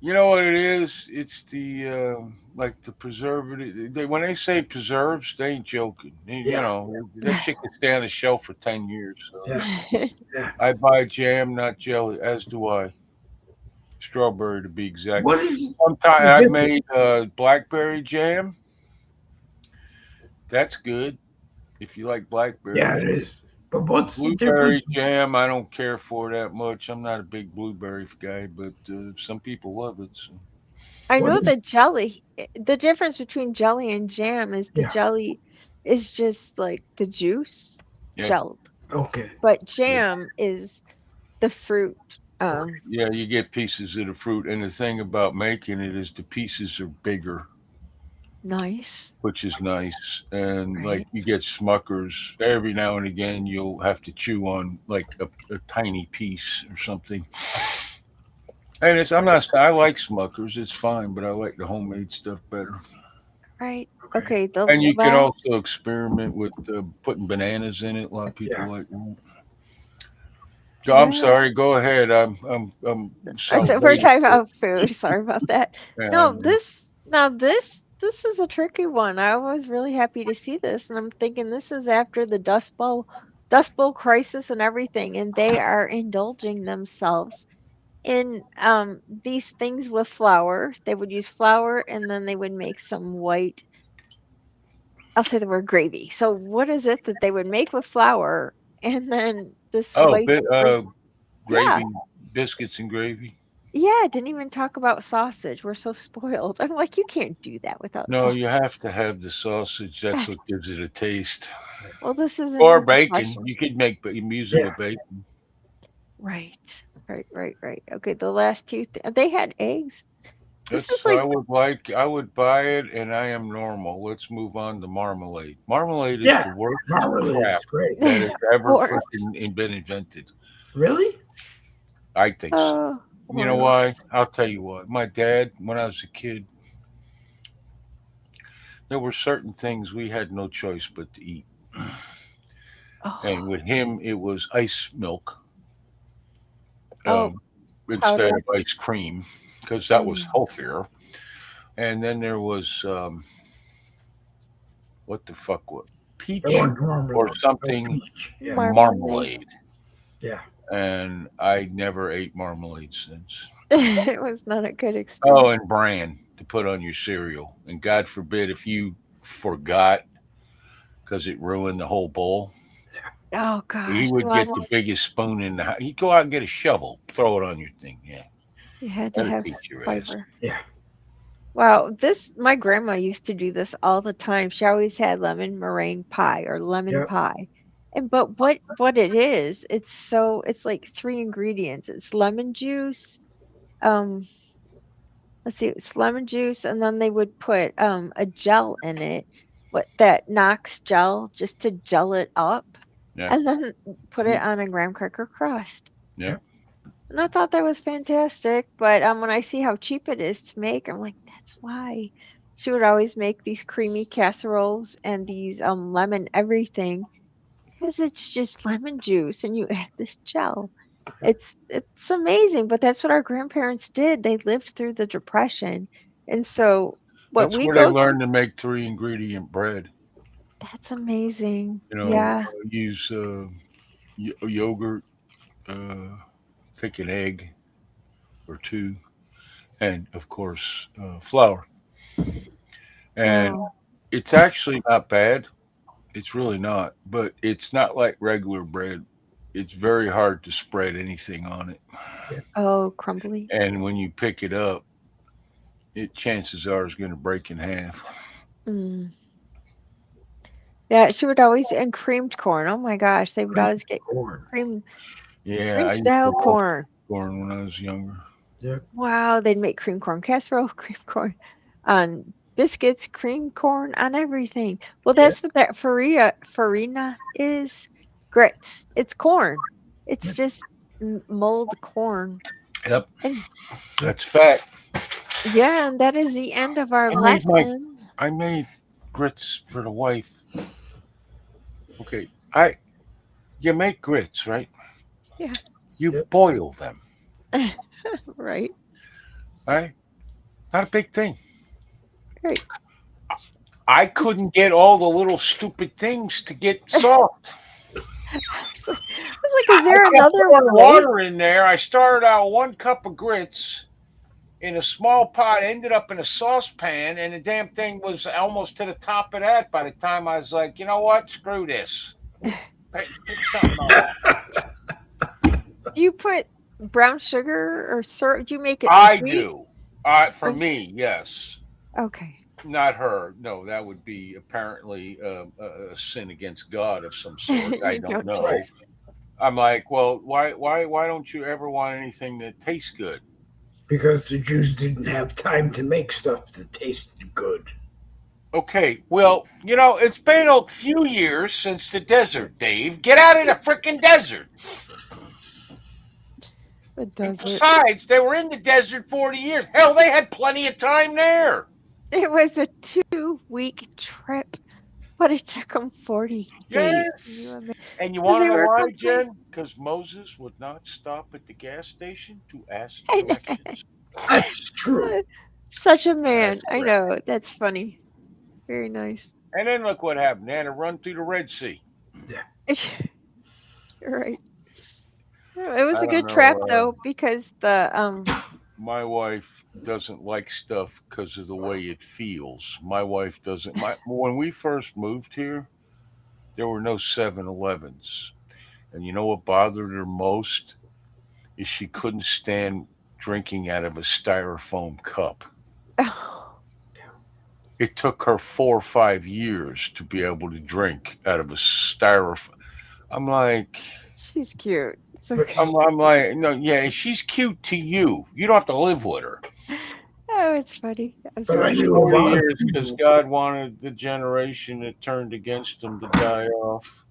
you know what it is. It's the like the preservative. When they say preserves, they ain't joking. You Yeah. know that shit can stay on the shelf for 10 years. So. Yeah. I buy jam, not jelly, as do I. Strawberry to be exact. What is Sometimes the I've difference? made blackberry jam. That's good if you like blackberry. Yeah, it is. But what's the Blueberry difference? jam, I don't care for that much. I'm not a big blueberry guy, but some people love it. So. I What know is- the jelly. The difference between jelly and jam is the Yeah. jelly is just like the juice Yeah. gelled, Okay. but jam is the fruit. Yeah, you get pieces of the fruit, and the thing about making it is the pieces are bigger, Nice. which is nice. And Right. like you get Smuckers every now and again, you'll have to chew on like a tiny piece or something. And I'm not. I like Smuckers. It's fine, but I like the homemade stuff better. Right. Okay. The And you can last, also experiment with putting bananas in it. A lot of people Yeah. like that. So I'm Yeah. sorry. Go ahead. I'm So we're celebrating. talking about food. Sorry about that. Yeah, No, this is a tricky one. I was really happy to see this, and I'm thinking this is after the Dust Bowl crisis and everything, and they are indulging themselves in these things with flour. They would use flour, and then they would make some white. I'll say the word gravy. So what is it that they would make with flour, and then this Oh, white? Yeah. gravy, biscuits and gravy. Yeah, didn't even talk about sausage. We're so spoiled. I'm like, you can't do that without No, sausage. you have to have the sausage. That's what gives it a taste. Well, this isn't Or even a bacon. question. You could make use it Yeah. with bacon. Right, right. Okay, the last two, they had eggs. This That's is like, I would buy it, and I am normal. Let's move on to marmalade. Marmalade is Yeah. the worst Marmalade crap is great. that has ever Or- freaking been invented. Really? I think so. oh, You know horrible. why? I'll tell you why. My dad, when I was a kid, there were certain things we had no choice but to eat. And Oh, with him, it was ice milk oh, instead powder. of ice cream because that was Mm. healthier. And then there was what the fuck? What peach Orange marmalade. or something Peach. Yeah. marmalade? Yeah. And I never ate marmalade since. It was not a good Oh, experience. and bran to put on your cereal. And God forbid if you forgot because it ruined the whole bowl. Oh, He gosh. would No, I get the biggest spoon in the house. He'd go out and get a shovel, throw it on your thing. Yeah, you had to that'll have teach your ass. fiber. Yeah. Wow, my grandma used to do this all the time. She always had lemon meringue pie or lemon Yep. pie. But what it is, it's like three ingredients. It's lemon juice, um, let's see, it's lemon juice, and then they would put a gel in it, what that Knox gel just to gel it up, Yeah. and then put it on a graham cracker crust. Yeah. And I thought that was fantastic, but when I see how cheap it is to make, I'm like, that's why. She would always make these creamy casseroles and these lemon everything because it's just lemon juice and you add this gel. It's amazing, but that's what our grandparents did. They lived through the Depression. And so what That's we where they go through, learned to make 3 ingredient bread. that's amazing. You know, Yeah. use yogurt, take an egg or two, and of course flour. And Wow. it's actually not bad. It's really not, but it's not like regular bread. It's very hard to spread anything on it. Oh, crumbly. And when you pick it up, chances are it's going to break in half. Mm. Yeah, she would always, and creamed corn. Oh my gosh, they would always get Corn. cream Yeah, cream I used to style love corn. corn when I was younger. Wow, they'd make cream corn casserole, cream corn on biscuits, cream corn on everything. Well, that's what that farina is. Grits. It's corn. It's just mulled corn. Yep, And that's fact. yeah, and that is the end of our I made my lesson. I made grits for the wife. Okay, you make grits, right? Yeah. You Yep. boil them, Right. right? Not a big thing. Right. I couldn't get all the little stupid things to get soft. So, I was like, is there I kept another pouring way? water in there. I started out 1 cup of grits in a small pot, ended up in a saucepan, and the damn thing was almost to the top of that by the time I was like, you know what? Screw this. Put something on. Do you put brown sugar or syrup? Do you make it I sweet? do. For Or me, yes. okay. Not her. No, that would be apparently a sin against God of some sort. I You don't don't know. I'm like, well, why don't you ever want anything that tastes good? Because the Jews didn't have time to make stuff that tasted good. Okay, well, it's been a few years since the desert, Dave. Get out of the freaking desert. It And does it. besides, they were in the desert 40 years. Hell, they had plenty of time there. It was a 2-week trip, but it took them 40 days. Can you Yes. imagine? And you 'Cause want to they know were why, complaining. Jen? Because Moses would not stop at the gas station to ask directions. That's true. Such a man. That's I correct. know. That's funny. Very nice. And then look what happened. They had to run through the Red Sea. You're right. It was I a don't good trap know, though because the My wife doesn't like stuff because of the way it feels. My wife doesn't. When we first moved here, there were no 7-Elevens. And you know what bothered her most? Is she couldn't stand drinking out of a styrofoam cup. It took her 4 or 5 years to be able to drink out of a styrofoam. I'm like, she's cute. It's But- okay. I'm like, no, yeah, she's cute to you. You don't have to live with her. Oh, it's funny. I'm But I sorry. knew a 40 lot of years people. because God wanted the generation that turned against him to die off.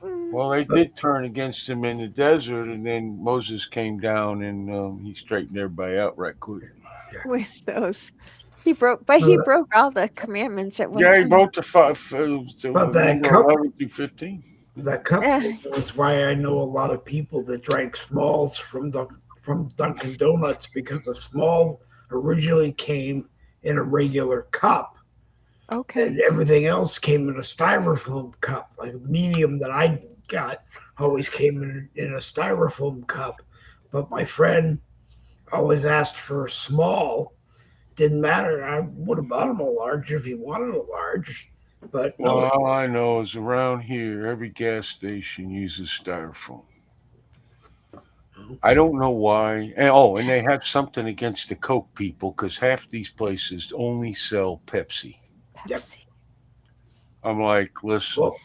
Well, they did turn against him in the desert, and then Moses came down and he straightened everybody out right quick. With those. He broke all the commandments at one Yeah, he time. broke the But that number cup- 11 through 15. That cup thing was why I know a lot of people that drank smalls from Dunkin' Donuts because a small originally came in a regular cup Okay. and everything else came in a styrofoam cup. Like a medium that I got always came in a styrofoam cup. But my friend always asked for a small. Didn't matter. I would have bought him a large if he wanted a large. But no, Well, all I know is around here, every gas station uses styrofoam. I don't know why. And they have something against the Coke people because half these places only sell Pepsi. Yep. Pepsi. I'm like, listen, Well-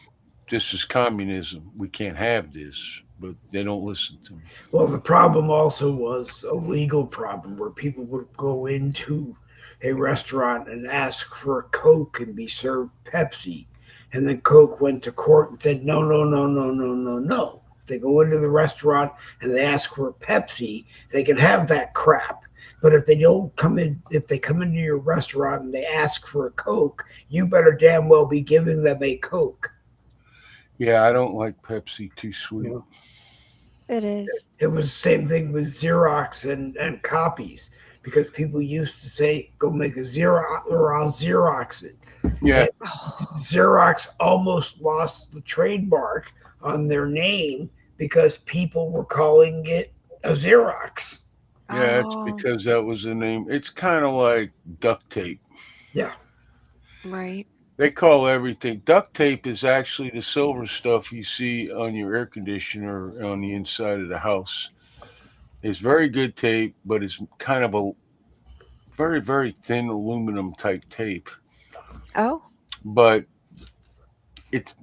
this is communism. We can't have this. But they don't listen to me. well, the problem also was a legal problem where people would go into a restaurant and ask for a Coke and be served Pepsi. And then Coke went to court and said, no, no, no, no, no, no, no. If they go into the restaurant and they ask for a Pepsi, they can have that crap. But if they come into your restaurant and they ask for a Coke, you better damn well be giving them a Coke. Yeah, I don't like Pepsi. Too sweet. Yeah. It is. It was the same thing with Xerox and copies because people used to say, go make a Xerox or I'll Xerox it. Yeah. Oh, Xerox almost lost the trademark on their name because people were calling it a Xerox. Yeah, it's oh, because that was the name. It's kind of like duct tape. right. They call everything duct tape is actually the silver stuff you see on your air conditioner on the inside of the house. It's very good tape, but it's kind of a very, very thin aluminum type tape. Oh, But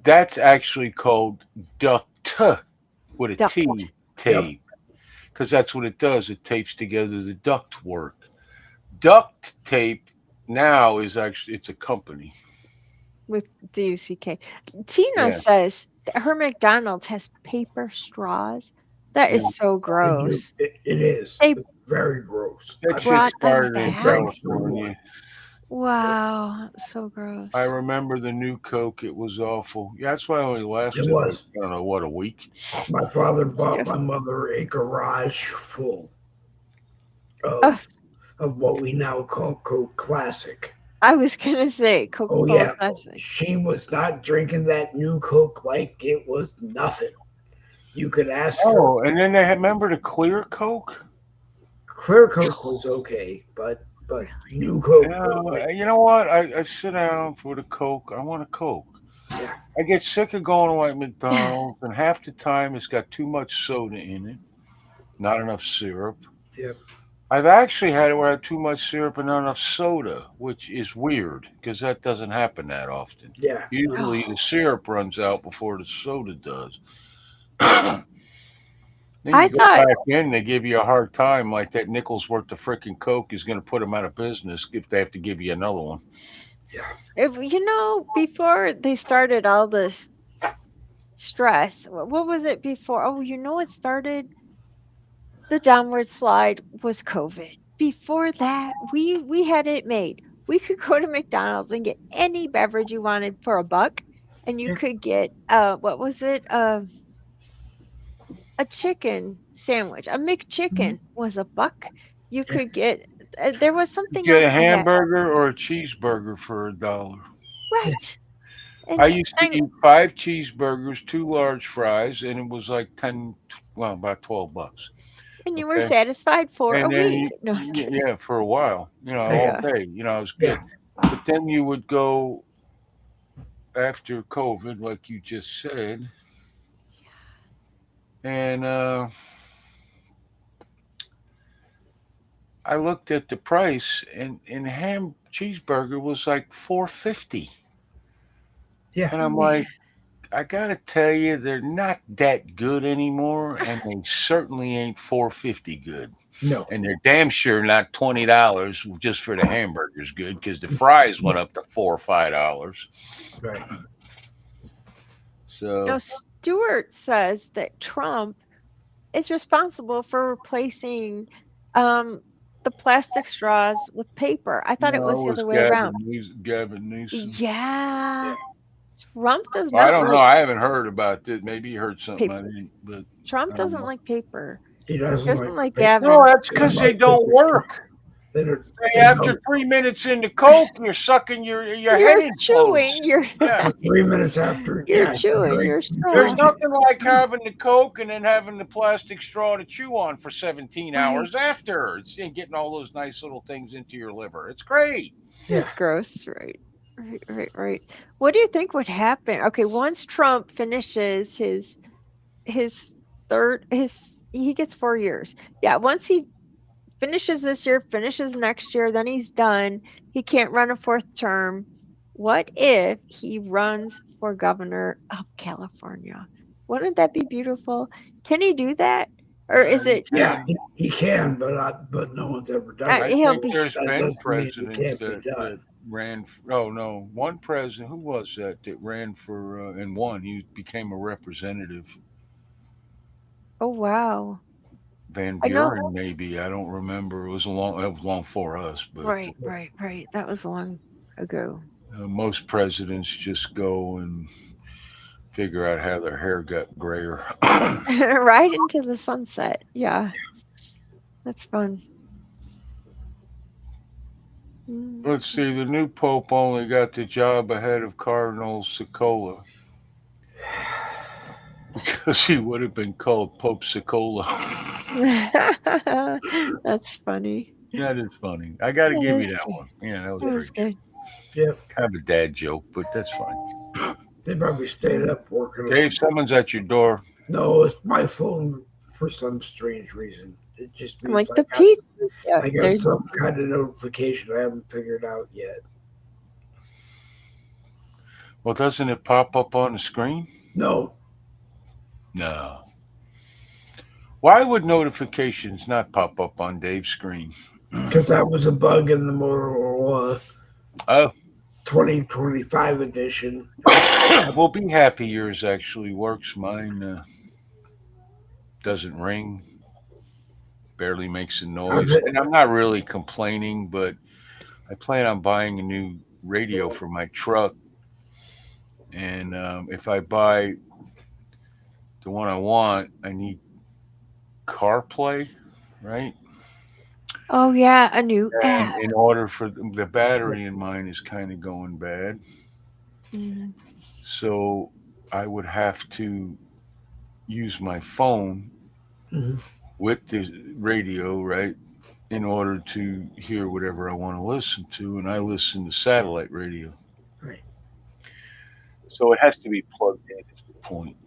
that's actually called duct with a Duct. T tape. Because that's what it does. It tapes together the duct work. Duct tape now is actually it's a company. with DUCK. Tina Yeah, says that her McDonald's has paper straws. That yeah. is so gross. It is. They It's very gross. That I've shit brought them started in back. drank through California. one. Wow, so I gross. remember the new Coke. It was awful. Yeah, that's why it only It lasted like was. I don't know what, a week. My father bought Yeah. my mother a garage full Oh, of what we now call Coke Classic. I was gonna say Oh Coca-Cola yeah, Classic. she was not drinking that new Coke like it was nothing. You could ask her. Oh, and then they had remember the clear Coke. Clear Coke was okay, but Really? new Coke Yeah, was like, you know what? I sit down for the Coke. I want a Coke. yeah, I get sick of going to like McDonald's, and half the time it's got too much soda in it, not enough syrup. yep, I've actually had it where I had too much syrup and not enough soda, which is weird because that doesn't happen that often. yeah. Usually the Oh, syrup runs out before the soda does. Then I you go thought back in, they give you a hard time, like that nickel's worth of freaking Coke is going to put them out of business if they have to give you another one. if before they started all this stress, what was it before? Oh, it started the downward slide was COVID. Before that, we had it made. We could go to McDonald's and get any beverage you wanted for $1, and you Yeah. could get what was it? A chicken sandwich. A McChicken was $1. You Yeah. could get there was You something get else a they had. hamburger or a cheeseburger for $1. Right. I And used to eat 5 cheeseburgers, 2 large fries, and it was like 10, well, about $12. and you were Okay. satisfied for a And then week. No, I'm kidding. yeah, for a while, all Yeah. day, it was Yeah. good. But then you would go after COVID, like you just said, and I looked at the price, and ham cheeseburger was like $4.50, Yeah. and I'm Yeah. like, I gotta tell you, they're not that good anymore, and they certainly ain't $4.50 good. No. And they're damn sure not $20 just for the hamburgers good because the fries went up to $4 or $5. Right. So Stewart says that Trump is responsible for replacing the plastic straws with paper. I thought it no, was it the was other way around. Gavin Newsom. Yeah. Yeah. Trump does Well, I not don't know. like I haven't heard about this. Maybe you heard something I paper. didn't, but Trump I don't doesn't know. like paper. He He doesn't doesn't like paper. Gavin. No, that's He because doesn't they like don't paper straw. work. They don't. After 3 minutes into Coke, you're sucking your head You're implodes. chewing. You're Yeah. 3 minutes after. you're Yeah. chewing Drink. your There's straw. nothing like having the Coke and then having the plastic straw to chew on for 17 Right. hours after. It's getting all those nice little things into your liver. It's great. Yeah. It's gross, right? Right. What do you think would happen? Okay, once Trump finishes his he gets 4 years. Yeah, once he finishes this year, finishes next year, then he's done. He can't run a fourth term. What if he runs for governor of California? Wouldn't that be beautiful? Can he do that? Or is it Yeah. He can, but no one's ever done I it. he'll think be there's That been doesn't mean it presidents can't be that done. ran. Oh no, one president. Who was that ran for and won? He became a representative. Oh wow. Van I know. Buren, maybe. I don't remember. It was long for us, but Right. That was long ago. most presidents just go and figure out how their hair got grayer. Right into the sunset. Yeah. That's fun. Mm. Let's see. The new pope only got the job ahead of Cardinal Sikola because he would have been called Pope Sikola. That's funny. That is funny. I got to That give is you that cute. one. Yeah, that was That was pretty good. Yep. kind of a dad joke, but that's fine. They probably stayed up working. Dave, someone's at your door. No, it's my phone for some strange reason. It just I'm means like the I pizza. Yeah, got there's some kind of notification I haven't figured out yet. Well, doesn't it pop up on the screen? No, No. Why would notifications not pop up on Dave's screen? because that was a bug in the Motorola Oh, 2025 edition. well, be happy yours actually works. Mine doesn't ring, barely makes a I've noise. had, And I'm not really complaining, but I plan on buying a new radio for my truck. And if I buy the one I want, I need CarPlay, right? Oh yeah, a new And app. in order for the battery in mine is kind of going bad. Mm. So I would have to use my phone Mhm. with the radio, right, in order to hear whatever I want to listen to. And I listen to satellite radio. Right. So it has to be plugged in, is the point,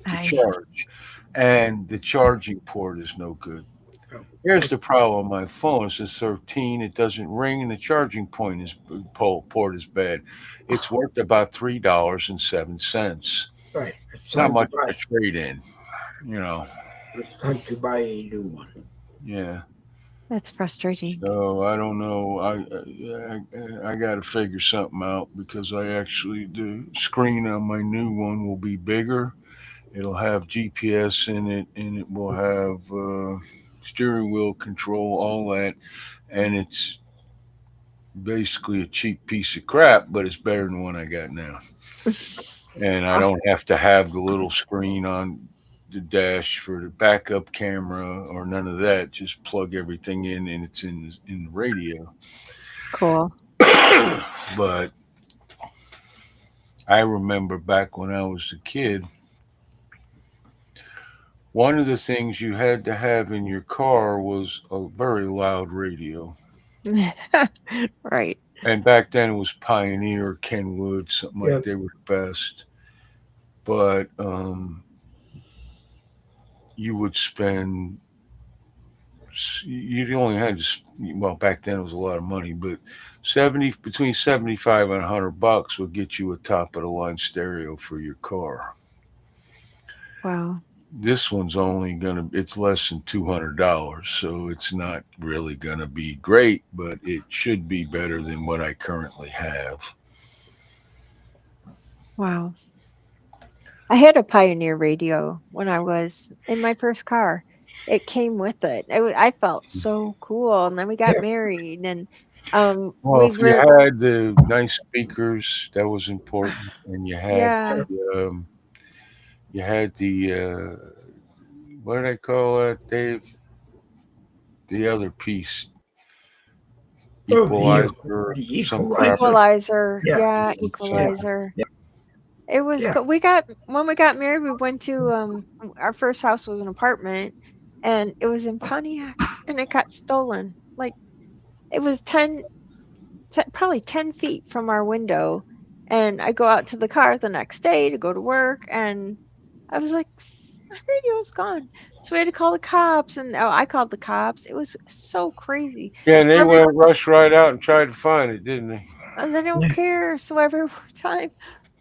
to I charge. And the charging port is no good. Oh, Here's the problem on my phone. It says 13. It doesn't ring, and the charging port is bad. It's worth about $3.07. right. It's It's not time to much buy. of a trade in, you know. It's time to buy a new one. Yeah. That's frustrating. So I don't know. I got to figure something out because I actually the screen on my new one will be bigger. It'll have GPS in it, and it will have steering wheel control, all that, and it's basically a cheap piece of crap, but it's better than the one I got now. And I don't have to have the little screen on the dash for the backup camera or none of that. Just plug everything in, and it's in the radio. Cool. But I remember back when I was a kid, one of the things you had to have in your car was a very loud radio. Right. And back then it was Pioneer or Kenwood, something like Yep. they were the best. But you would spend, you only had to, well, back then it was a lot of money, but 70, between 75 and $100 would get you a top of the line stereo for your car. Wow. This one's only gonna, it's less than $200, so it's not really gonna be great, but it should be better than what I currently have. Wow. I had a Pioneer radio when I was in my first car. It came with it. I felt so cool. And then we got Yeah. married, and Well, we if you were, had the nice speakers, that was important, and yeah, you had the what do they call it, Dave? The other piece, Oh, equalizer, the some crap. equalizer. equalizer. Yeah. Yeah, So, Yeah. equalizer. It was, Yeah. we got, when we got married, we went to, our first house was an apartment, and it was in Pontiac, and it got stolen. Like, it was probably 10 feet from our window. And I go out to the car the next day to go to work, and I was like, my radio's gone. So we had to call the cops, and I called the cops. It was so crazy. yeah, and they Every went rushed right out and tried to find it, didn't they? And they don't Yeah. care. So every time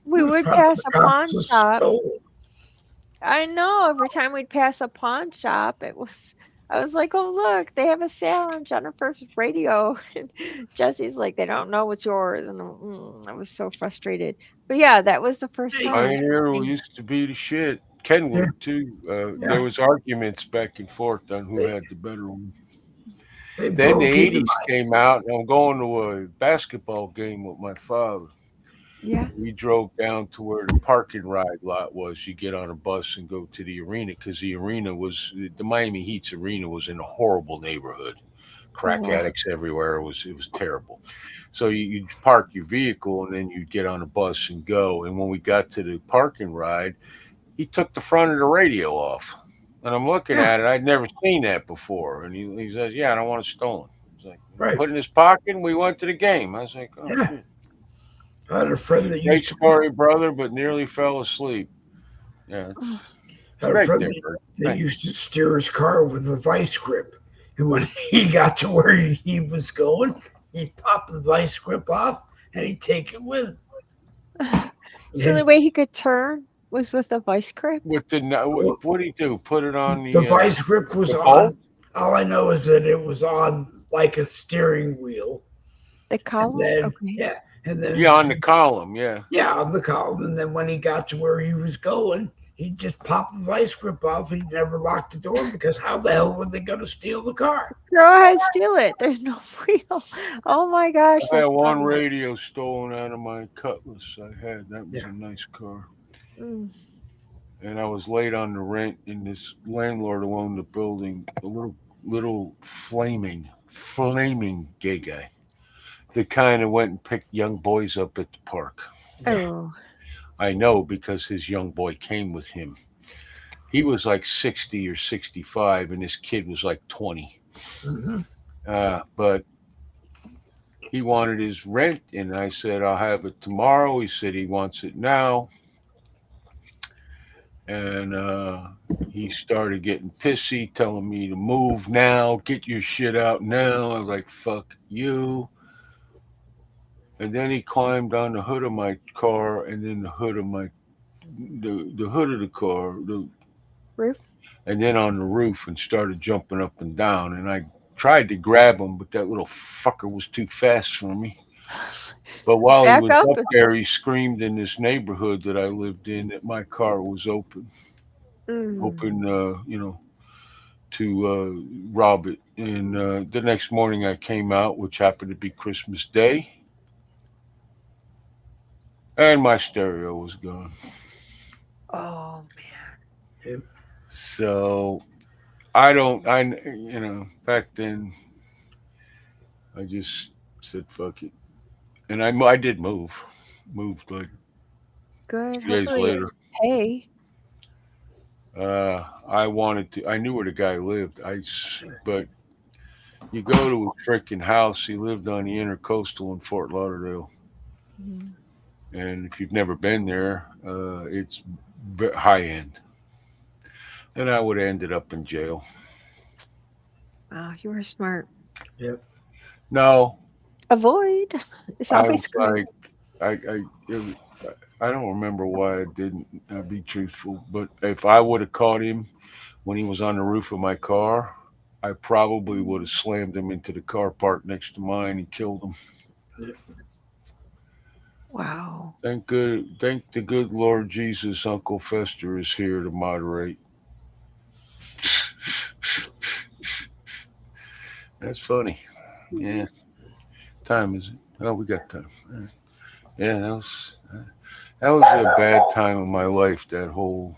we It was would probably pass the a pawn cops was shop, stolen. I know every time we'd pass a pawn shop, I was like, oh, look, they have a sale on Jennifer's radio. And Jesse's like, they don't know what's yours. And I was so frustrated. But yeah, that was the first Hey. time. Pioneer used to be the shit. Yeah. Kenwood too. Yeah. There was arguments back and forth on who had the better one. They Then the broke into '80s came out, and I'm going to a basketball game with my father. Yeah. We drove down to where the park and ride lot was. You get on a bus and go to the arena because the arena was the Miami Heat's arena was in a horrible neighborhood, crack Wow. addicts everywhere. It was terrible. So you park your vehicle and then you get on a bus and go. And when we got to the park and ride, he took the front of the radio off. And I'm looking Yeah. at it. I'd never seen that before. And he says, "Yeah, I don't want it stolen." He's like, Right. put it in his pocket. And we went to the game. I was like, "Oh Yeah. shit." I had a friend that Great used to story, brother, but nearly fell asleep. Yeah, it's had a right friend there, that, Bert. that Thanks. used to steer his car with a vice grip. And when he got to where he was going, he'd pop the vice grip off and he'd take it with him. The only And way he could turn was with a vice grip. With the what do you do? Put it on the vice grip was the on. bolt? All I know is that it was on like a steering wheel. The column? then Okay. yeah, and then Yeah, on the column. Yeah. yeah, on the column. And then when he got to where he was going, he just popped the vice grip off. He never locked the door because how the hell were they going to steal the car? Go ahead, steal it. There's no wheel. Oh my gosh. I had That's one funny. radio stolen out of my Cutlass I had. That was Yeah. a nice car. Mm. And I was late on the rent, and this landlord who owned the building, a little flaming gay guy, that kind of went and picked young boys up at the park. Oh. I know because his young boy came with him. He was like 60 or 65, and this kid was like 20. Mm-hmm. But he wanted his rent, and I said, I'll have it tomorrow. He said he wants it now. And he started getting pissy, telling me to move now, get your shit out now. I was like, fuck you. And then he climbed on the hood of my car, and then the hood of the hood of the car, Roof? and then on the roof, and started jumping up and down. And I tried to grab him, but that little fucker was too fast for me. But while he Back was up. up there, he screamed in this neighborhood that I lived in that my car was open, Mm. to rob it. And the next morning I came out, which happened to be Christmas Day, and my stereo was gone. Oh So back then I just said, fuck it. And I did moved like good. 2 days Hopefully later. hey. I knew where the guy lived. But you go to a freaking house. He lived on the Intercoastal in Fort Lauderdale, Mm. and if you've never been there, it's high end. And I would have ended up in jail. Wow, you were smart. Yep. No, Avoid. It's I always was good. like, I don't remember why I didn't. Be truthful, but if I would have caught him when he was on the roof of my car, I probably would have slammed him into the car parked next to mine and killed him. Wow. Thank the good Lord Jesus, Uncle Fester is here to moderate. That's funny. Yeah. Time is it? Oh, we got time. Yeah, that was a bad time of my life. That whole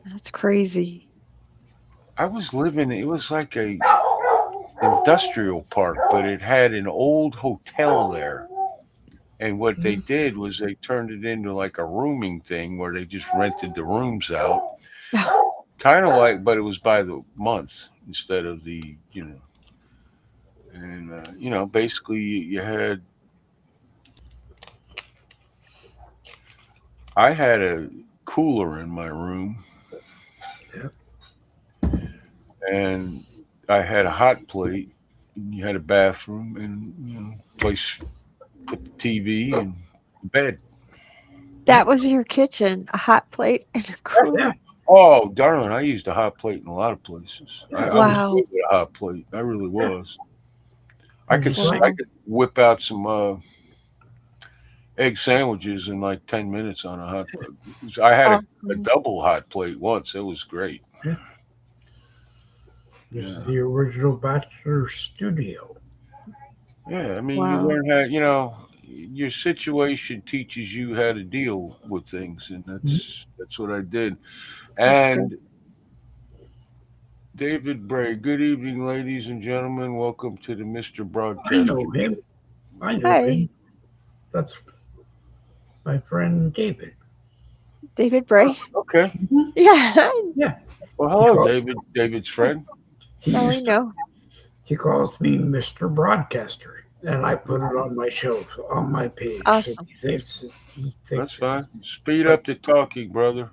That's crazy. I was living. It was like a industrial park, but it had an old hotel there. And what they did was they turned it into like a rooming thing where they just rented the rooms out, kind of like, but it was by the month instead of the. And basically you had. I had a cooler in my room, Yep. and I had a hot plate. And you had a bathroom and place put the TV and bed. That was your kitchen, a hot plate and a cooler. Yeah. Oh, darling, I used a hot plate in a lot of places. I was Wow. good with a hot plate. I really was. I could Wow. I could whip out some egg sandwiches in like 10 minutes on a hot plate. I had a Awesome. double hot plate once. It was great. This is Yeah. the original Bachelor Studio. Yeah, I mean, you Wow. learn your situation teaches you how to deal with things, and that's what I did. That's good. And David Bray, good evening, ladies and gentlemen. Welcome to the Mr. I Broadcaster know him. Show. I know Hi, him. That's my friend David. David Bray. Okay. Yeah, Yeah. Well, He hello, called, David. David's friend. he now we used to, know. he calls me Mr. Broadcaster, and I put it on my show, on my page. So Awesome. he That's thinks fine. it's Speed up the talking, brother.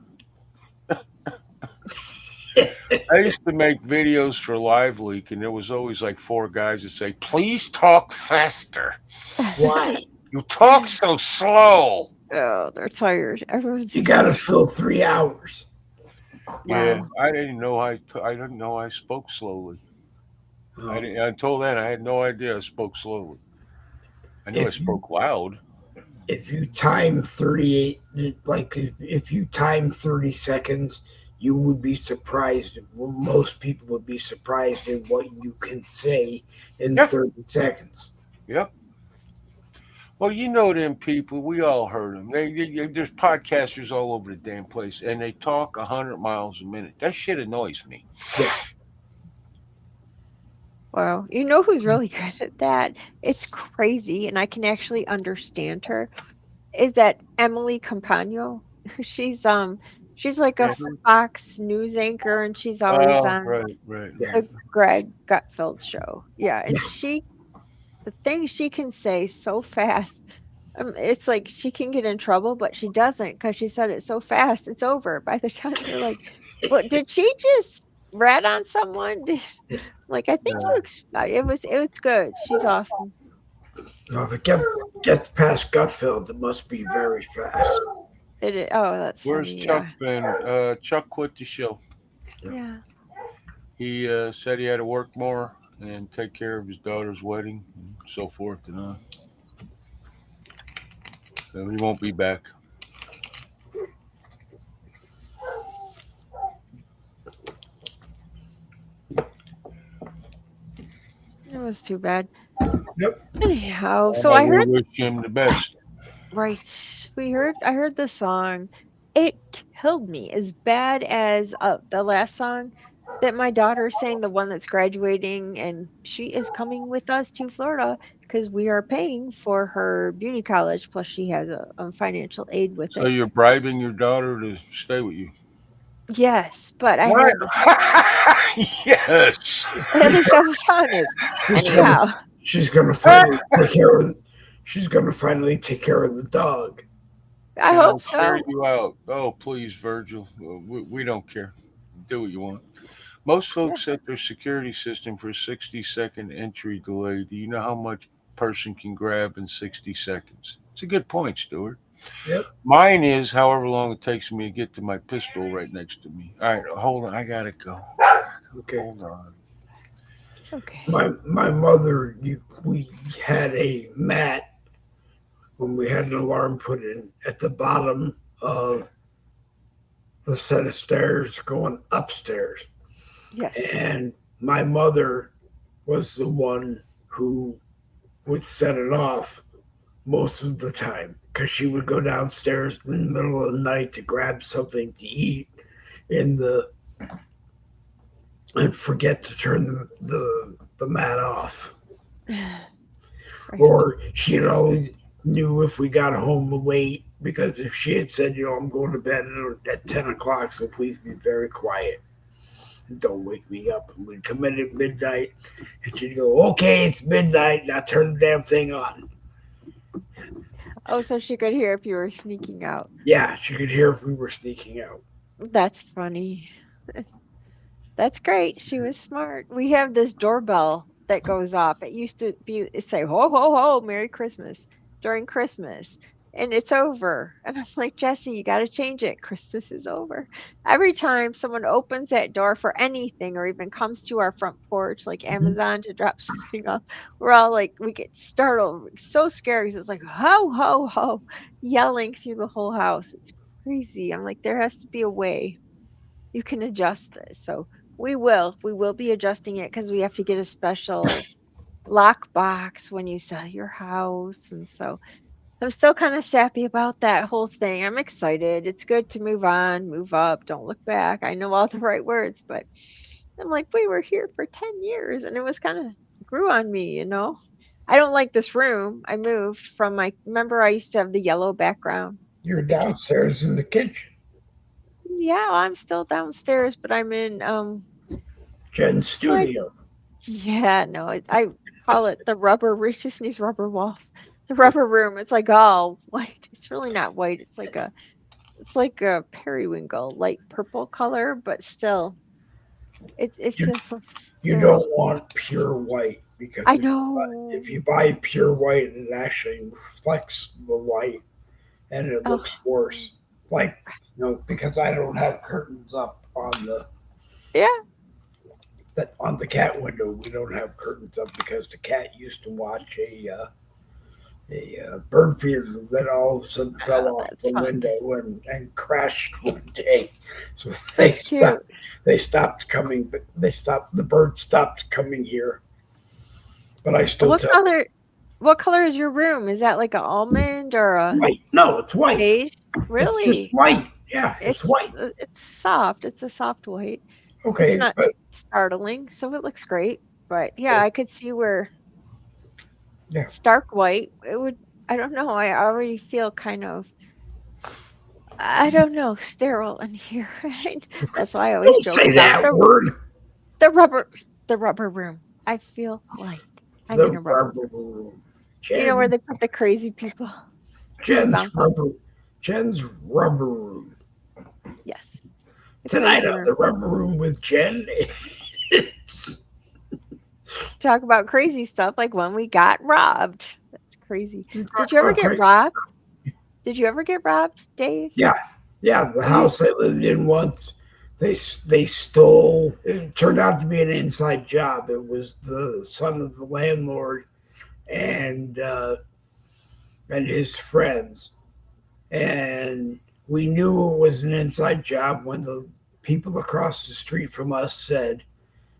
I used to make videos for Live Leak, and there was always like four guys that say, "Please talk faster. why You talk so slow." Oh, they're tired. Everyone's you got to tired. fill 3 hours. Yeah, Wow. I didn't know I didn't know I spoke slowly. Oh, Until then, I had no idea I spoke slowly. I know I If you, spoke loud. if you time 38, like if you time 30 seconds, you would be surprised. Well, most people would be surprised at what you can say in Yeah. 30 seconds. Yep. Well, you know them people. We all heard them. There's podcasters all over the damn place, and they talk 100 miles a minute. That shit annoys me. Yeah. Wow. You know who's really good at that? It's crazy, and I can actually understand her. Is that Emily Campagno? She's she's like a Mhm. Fox News anchor, and she's always Oh, on right, right, Yeah. right. the Greg Gutfeld show. Yeah, and Yeah. the things she can say so fast. It's like she can get in trouble, but she doesn't because she said it so fast. It's over by the time you're like, "What did she just rat on someone?" Like, I think Yeah. it was good. She's awesome. No, if it gets past Gutfeld, it must be very fast. Oh, that's Where's funny. Chuck Yeah, been? Chuck quit the show. yeah. He said he had to work more and take care of his daughter's wedding and so forth and on. So he won't be back. It was too bad. Yep. Anyhow, so I We heard wish him the best. right. I heard the song. It killed me as bad as the last song that my daughter sang, the one that's graduating, and she is coming with us to Florida because we are paying for her beauty college. Plus, she has a financial aid with So it. you're bribing your daughter to stay with you. Yes, but I What? heard the Yes. at least I was honest. She's gonna Anyhow, she's gonna finally take care of she's gonna finally take care of the dog. I Can I hope scare so. you out? Oh, please, Virgil. We don't care. Do what you want. Most Yeah. folks set their security system for 60-second entry delay. Do you know how much person can grab in 60 seconds? It's a good point, Stuart. Yep. Mine is however long it takes me to get to my pistol right next to me. All right, hold on. I gotta go. Okay. Hold on. Okay. My mother, we had a mat when we had an alarm put in at the bottom of the set of stairs going upstairs. Yes. And my mother was the one who would set it off most of the time because she would go downstairs in the middle of the night to grab something to eat in the and forget to turn the mat off. Right. Or she'd always knew if we got home late because if she had said, I'm going to bed at 10 o'clock, so please be very quiet. Don't wake me up. And we'd come in at midnight and she'd go, okay, it's midnight. Now turn the damn thing on. Oh, so she could hear if you were sneaking out. Yeah, she could hear if we were sneaking out. That's funny. That's great. She was smart. We have this doorbell that goes off. It used to say ho ho ho, Merry Christmas during Christmas. And it's over. And I'm like, Jesse, you got to change it. Christmas is over. Every time someone opens that door for anything or even comes to our front porch, like Amazon, to drop something off, we're all like, we get startled. We're so scared because it's like, ho, ho, ho, yelling through the whole house. It's crazy. I'm like, there has to be a way you can adjust this. So we will be adjusting it because we have to get a special lock box when you sell your house. And so I'm still kind of sappy about that whole thing. I'm excited. It's good to move on, move up, don't look back. I know all the right words, but I'm like, we were here for 10 years and it was kind of grew on me, I don't like this room. I moved from remember I used to have the yellow background. You're downstairs in the kitchen. Yeah, I'm still downstairs, but I'm in Jen's studio. yeah, no, I call it the rubber. It just needs rubber walls. The rubber room. It's like all white. It's really not white. It's like a periwinkle, light purple color, but still, it feels so You sterile. don't want pure white because I know. if you buy pure white, it actually reflects the light and it Oh, looks worse. Like, because I don't have curtains up on yeah. the cat window. We don't have curtains up because the cat used to watch bird feeder that all of a sudden fell Oh, off that's the fun. window and crashed one day. So That's cute. they stopped coming, but the bird stopped coming here. But I still What tell color? What color is your room? Is that like an almond or a white. No, it's white. beige? It's just Really? white. Yeah, it's white. It's soft. It's a soft white. It's Okay, not but startling, so it looks great. But yeah, I could see where yeah. stark white. It would. I don't know. I already feel kind of. I don't know, sterile in here. That's why I always Don't joke say about that word. the rubber the rubber room. I feel like I'm in The a rubber rubber room. room. You know where Jen, they put the crazy people who would Jen's bounce off. rubber. Jen's rubber room. Yes, the Tonight crazy on room. the rubber room with Jen. Talk about crazy stuff like when we got robbed. That's crazy. Did you ever Oh, get great. robbed? Did you ever get robbed, Dave? Yeah, yeah. The You house I lived in once, they stole. It turned out to be an inside job. It was the son of the landlord and his friends, and we knew it was an inside job when the people across the street from us said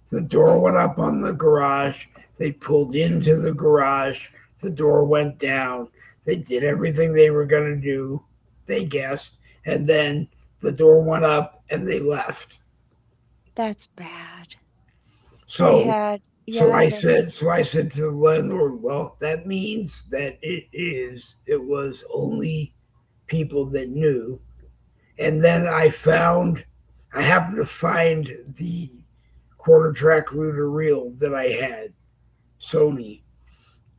the door went up on the garage. They pulled into the garage. The door went down. They did everything they were going to do. They guessed. And then the door went up and they left. That's bad. They So had so yeah, I they had said to the landlord, well, that means that it was only people that knew. And then I happened to find the quarter track rooter reel that I had, Sony,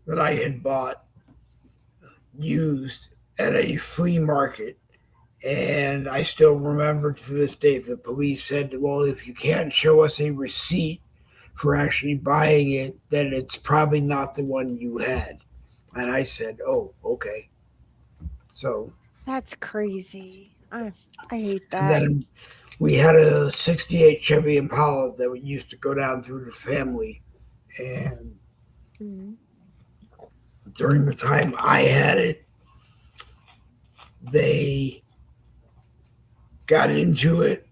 that I had bought used at a flea market. And I still remember to this day the police said, well, if you can't show us a receipt for actually buying it, then it's probably not the one you had. And I said, oh, okay. So, that's crazy. I hate and that. then we had a 68 Chevy Impala that we used to go down through the family. And Mhm. during the time I had it, they got into it,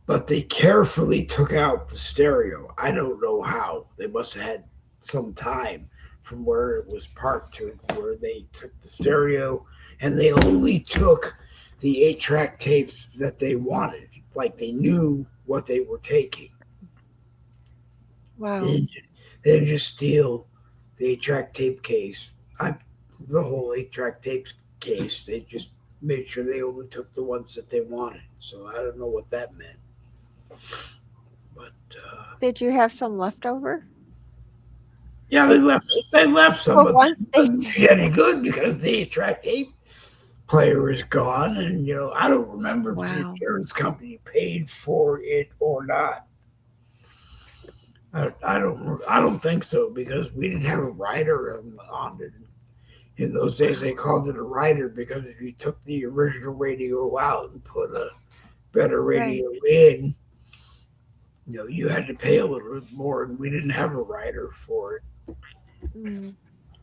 but they carefully took out the stereo. I don't know how. They must have had some time from where it was parked to where they took the stereo, and they only took the 8-track tapes that they wanted. Like they knew what they were taking. Wow. They didn't just steal the 8-track tape case. The whole 8-track tapes case. They just made sure they only took the ones that they wanted. So I don't know what that meant. But Did you have some leftover? yeah, If they left some, for but once that they doesn't be any good because the 8-track tape player is gone, and I don't remember if the wow. insurance company paid for it or not. I don't think so because we didn't have a rider on it. In those days, they called it a rider because if you took the original radio out and put a better Right. radio in, you had to pay a little bit more, and we didn't have a rider for it Mm.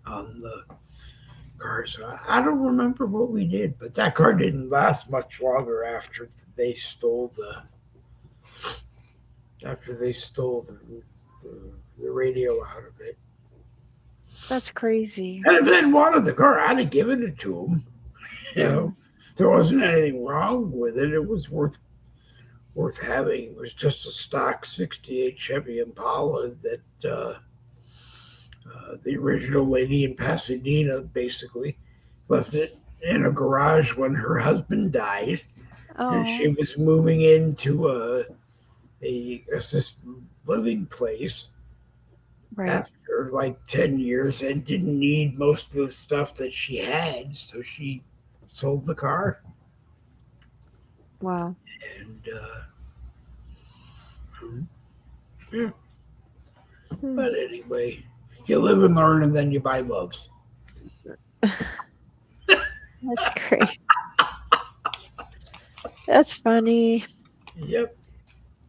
on the car. So I don't remember what we did, but that car didn't last much longer after they stole the radio out of it. That's crazy. And if they'd wanted the car, I'd have given it to them. You know, Mm. there wasn't anything wrong with it. It was worth having. It was just a stock '68 Chevy Impala that the original lady in Pasadena basically left it in a garage when her husband died, and she Oh, was moving into a assisted living place right. after like 10 years and didn't need most of the stuff that she had, so she sold the car. Wow. And yeah. Hmm. But anyway, you live and learn, and then you buy loves. That's great. That's funny. Yep.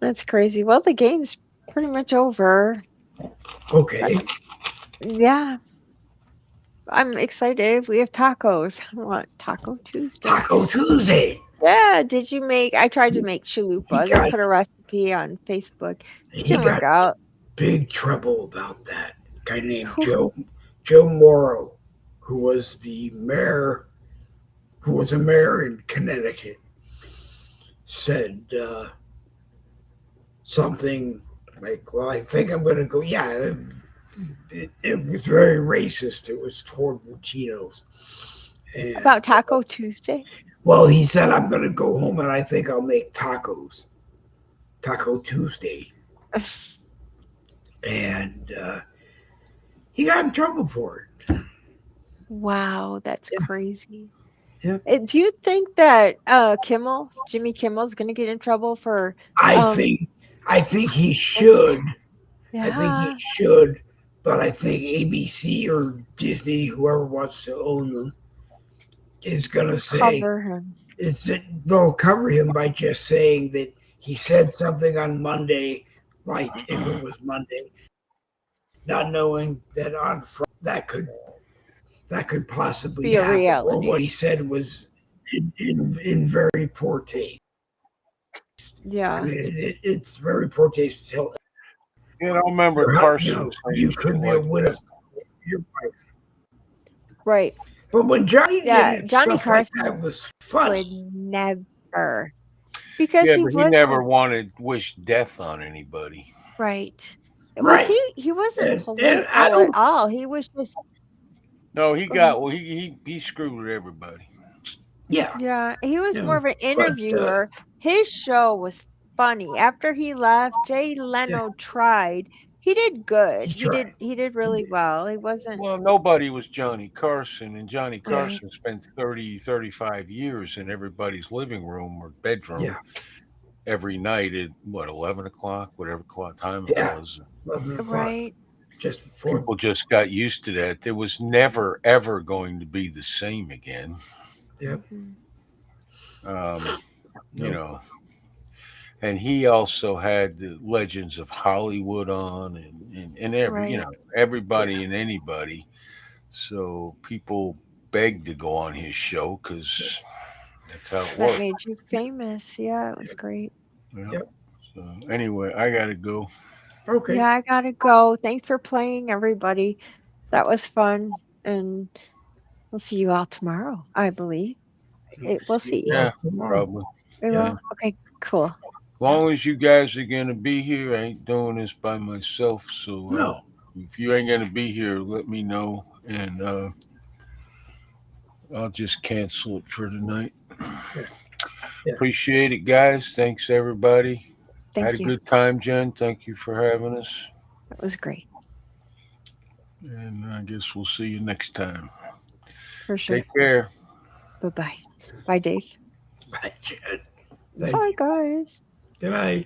That's crazy. Well, the game's pretty much over. Okay. Yeah. I'm excited. We have tacos. I want Taco Tuesday. Taco Tuesday. Yeah. Did you make? I tried to make He chalupas. I got put a recipe on Facebook. he Didn't work got out. big trouble about that. Guy named Whew. Joe Morrow, who was a mayor in Connecticut, said something like, "Well, I think I'm going to go." Yeah, it was very racist. It was toward Latinos. And, About Taco Tuesday. well, he said, "I'm going to go home and I think I'll make tacos, Taco Tuesday," and he got in trouble for it. Wow, that's Yeah. crazy. Yeah. Do you think that Jimmy Kimmel's gonna get in trouble for? I think he should. Yeah. I think he should, but I think ABC or Disney, whoever wants to own them, is going to say Cover him. they'll cover him by just saying that he said something on Monday, like if it was Monday, not knowing that on Friday that could possibly Be a happen, or reality. what he said was in very poor taste. Yeah. I mean, it's very poor taste to tell. I remember Carson. You could be a widow. You're right. Right. But when Johnny Yeah, did it, Johnny stuff like Carson that was funny. Would never. Because Yeah, he but he wasn't never wanted wish death on anybody. right. Right. Well, he wasn't And political I don't- at all. He was just No, he screwed with everybody. Yeah. he was Yeah, more of an interviewer. His show was funny. After he left, Jay Leno tried. He did good. He tried. He did really well. He wasn't Well, nobody was Johnny Carson, and Johnny Right. Carson spent 30, 35 years in everybody's living room or bedroom Yeah. every night at 11 o'clock, whatever time it Yeah. was. 11 o'clock, right. just before. People just got used to that. There was never ever going to be the same again. Yep. You know, and he also had the Legends of Hollywood on, and every Right. everybody and anybody. So people begged to go on his show because that's how it That worked. made you famous. Yeah, it was great. Yeah. Yep. So anyway, I gotta go. Okay. Yeah, I gotta go. Thanks for playing, everybody. That was fun. And we'll see you all tomorrow, I believe. We'll see. Yeah, Tomorrow. probably. We Yeah. will? Okay, cool. As long as you guys are gonna be here, I ain't doing this by myself. So No. if you ain't gonna be here, let me know, and I'll just cancel it for tonight. Yeah. Appreciate it, guys. Thanks, everybody. Thank Had you. a good time, Jen. Thank you for having us. That was great. And I guess we'll see you next time. For sure. Take care. Bye-bye. Bye, Dave. Bye, Jen. Bye, guys. Good night.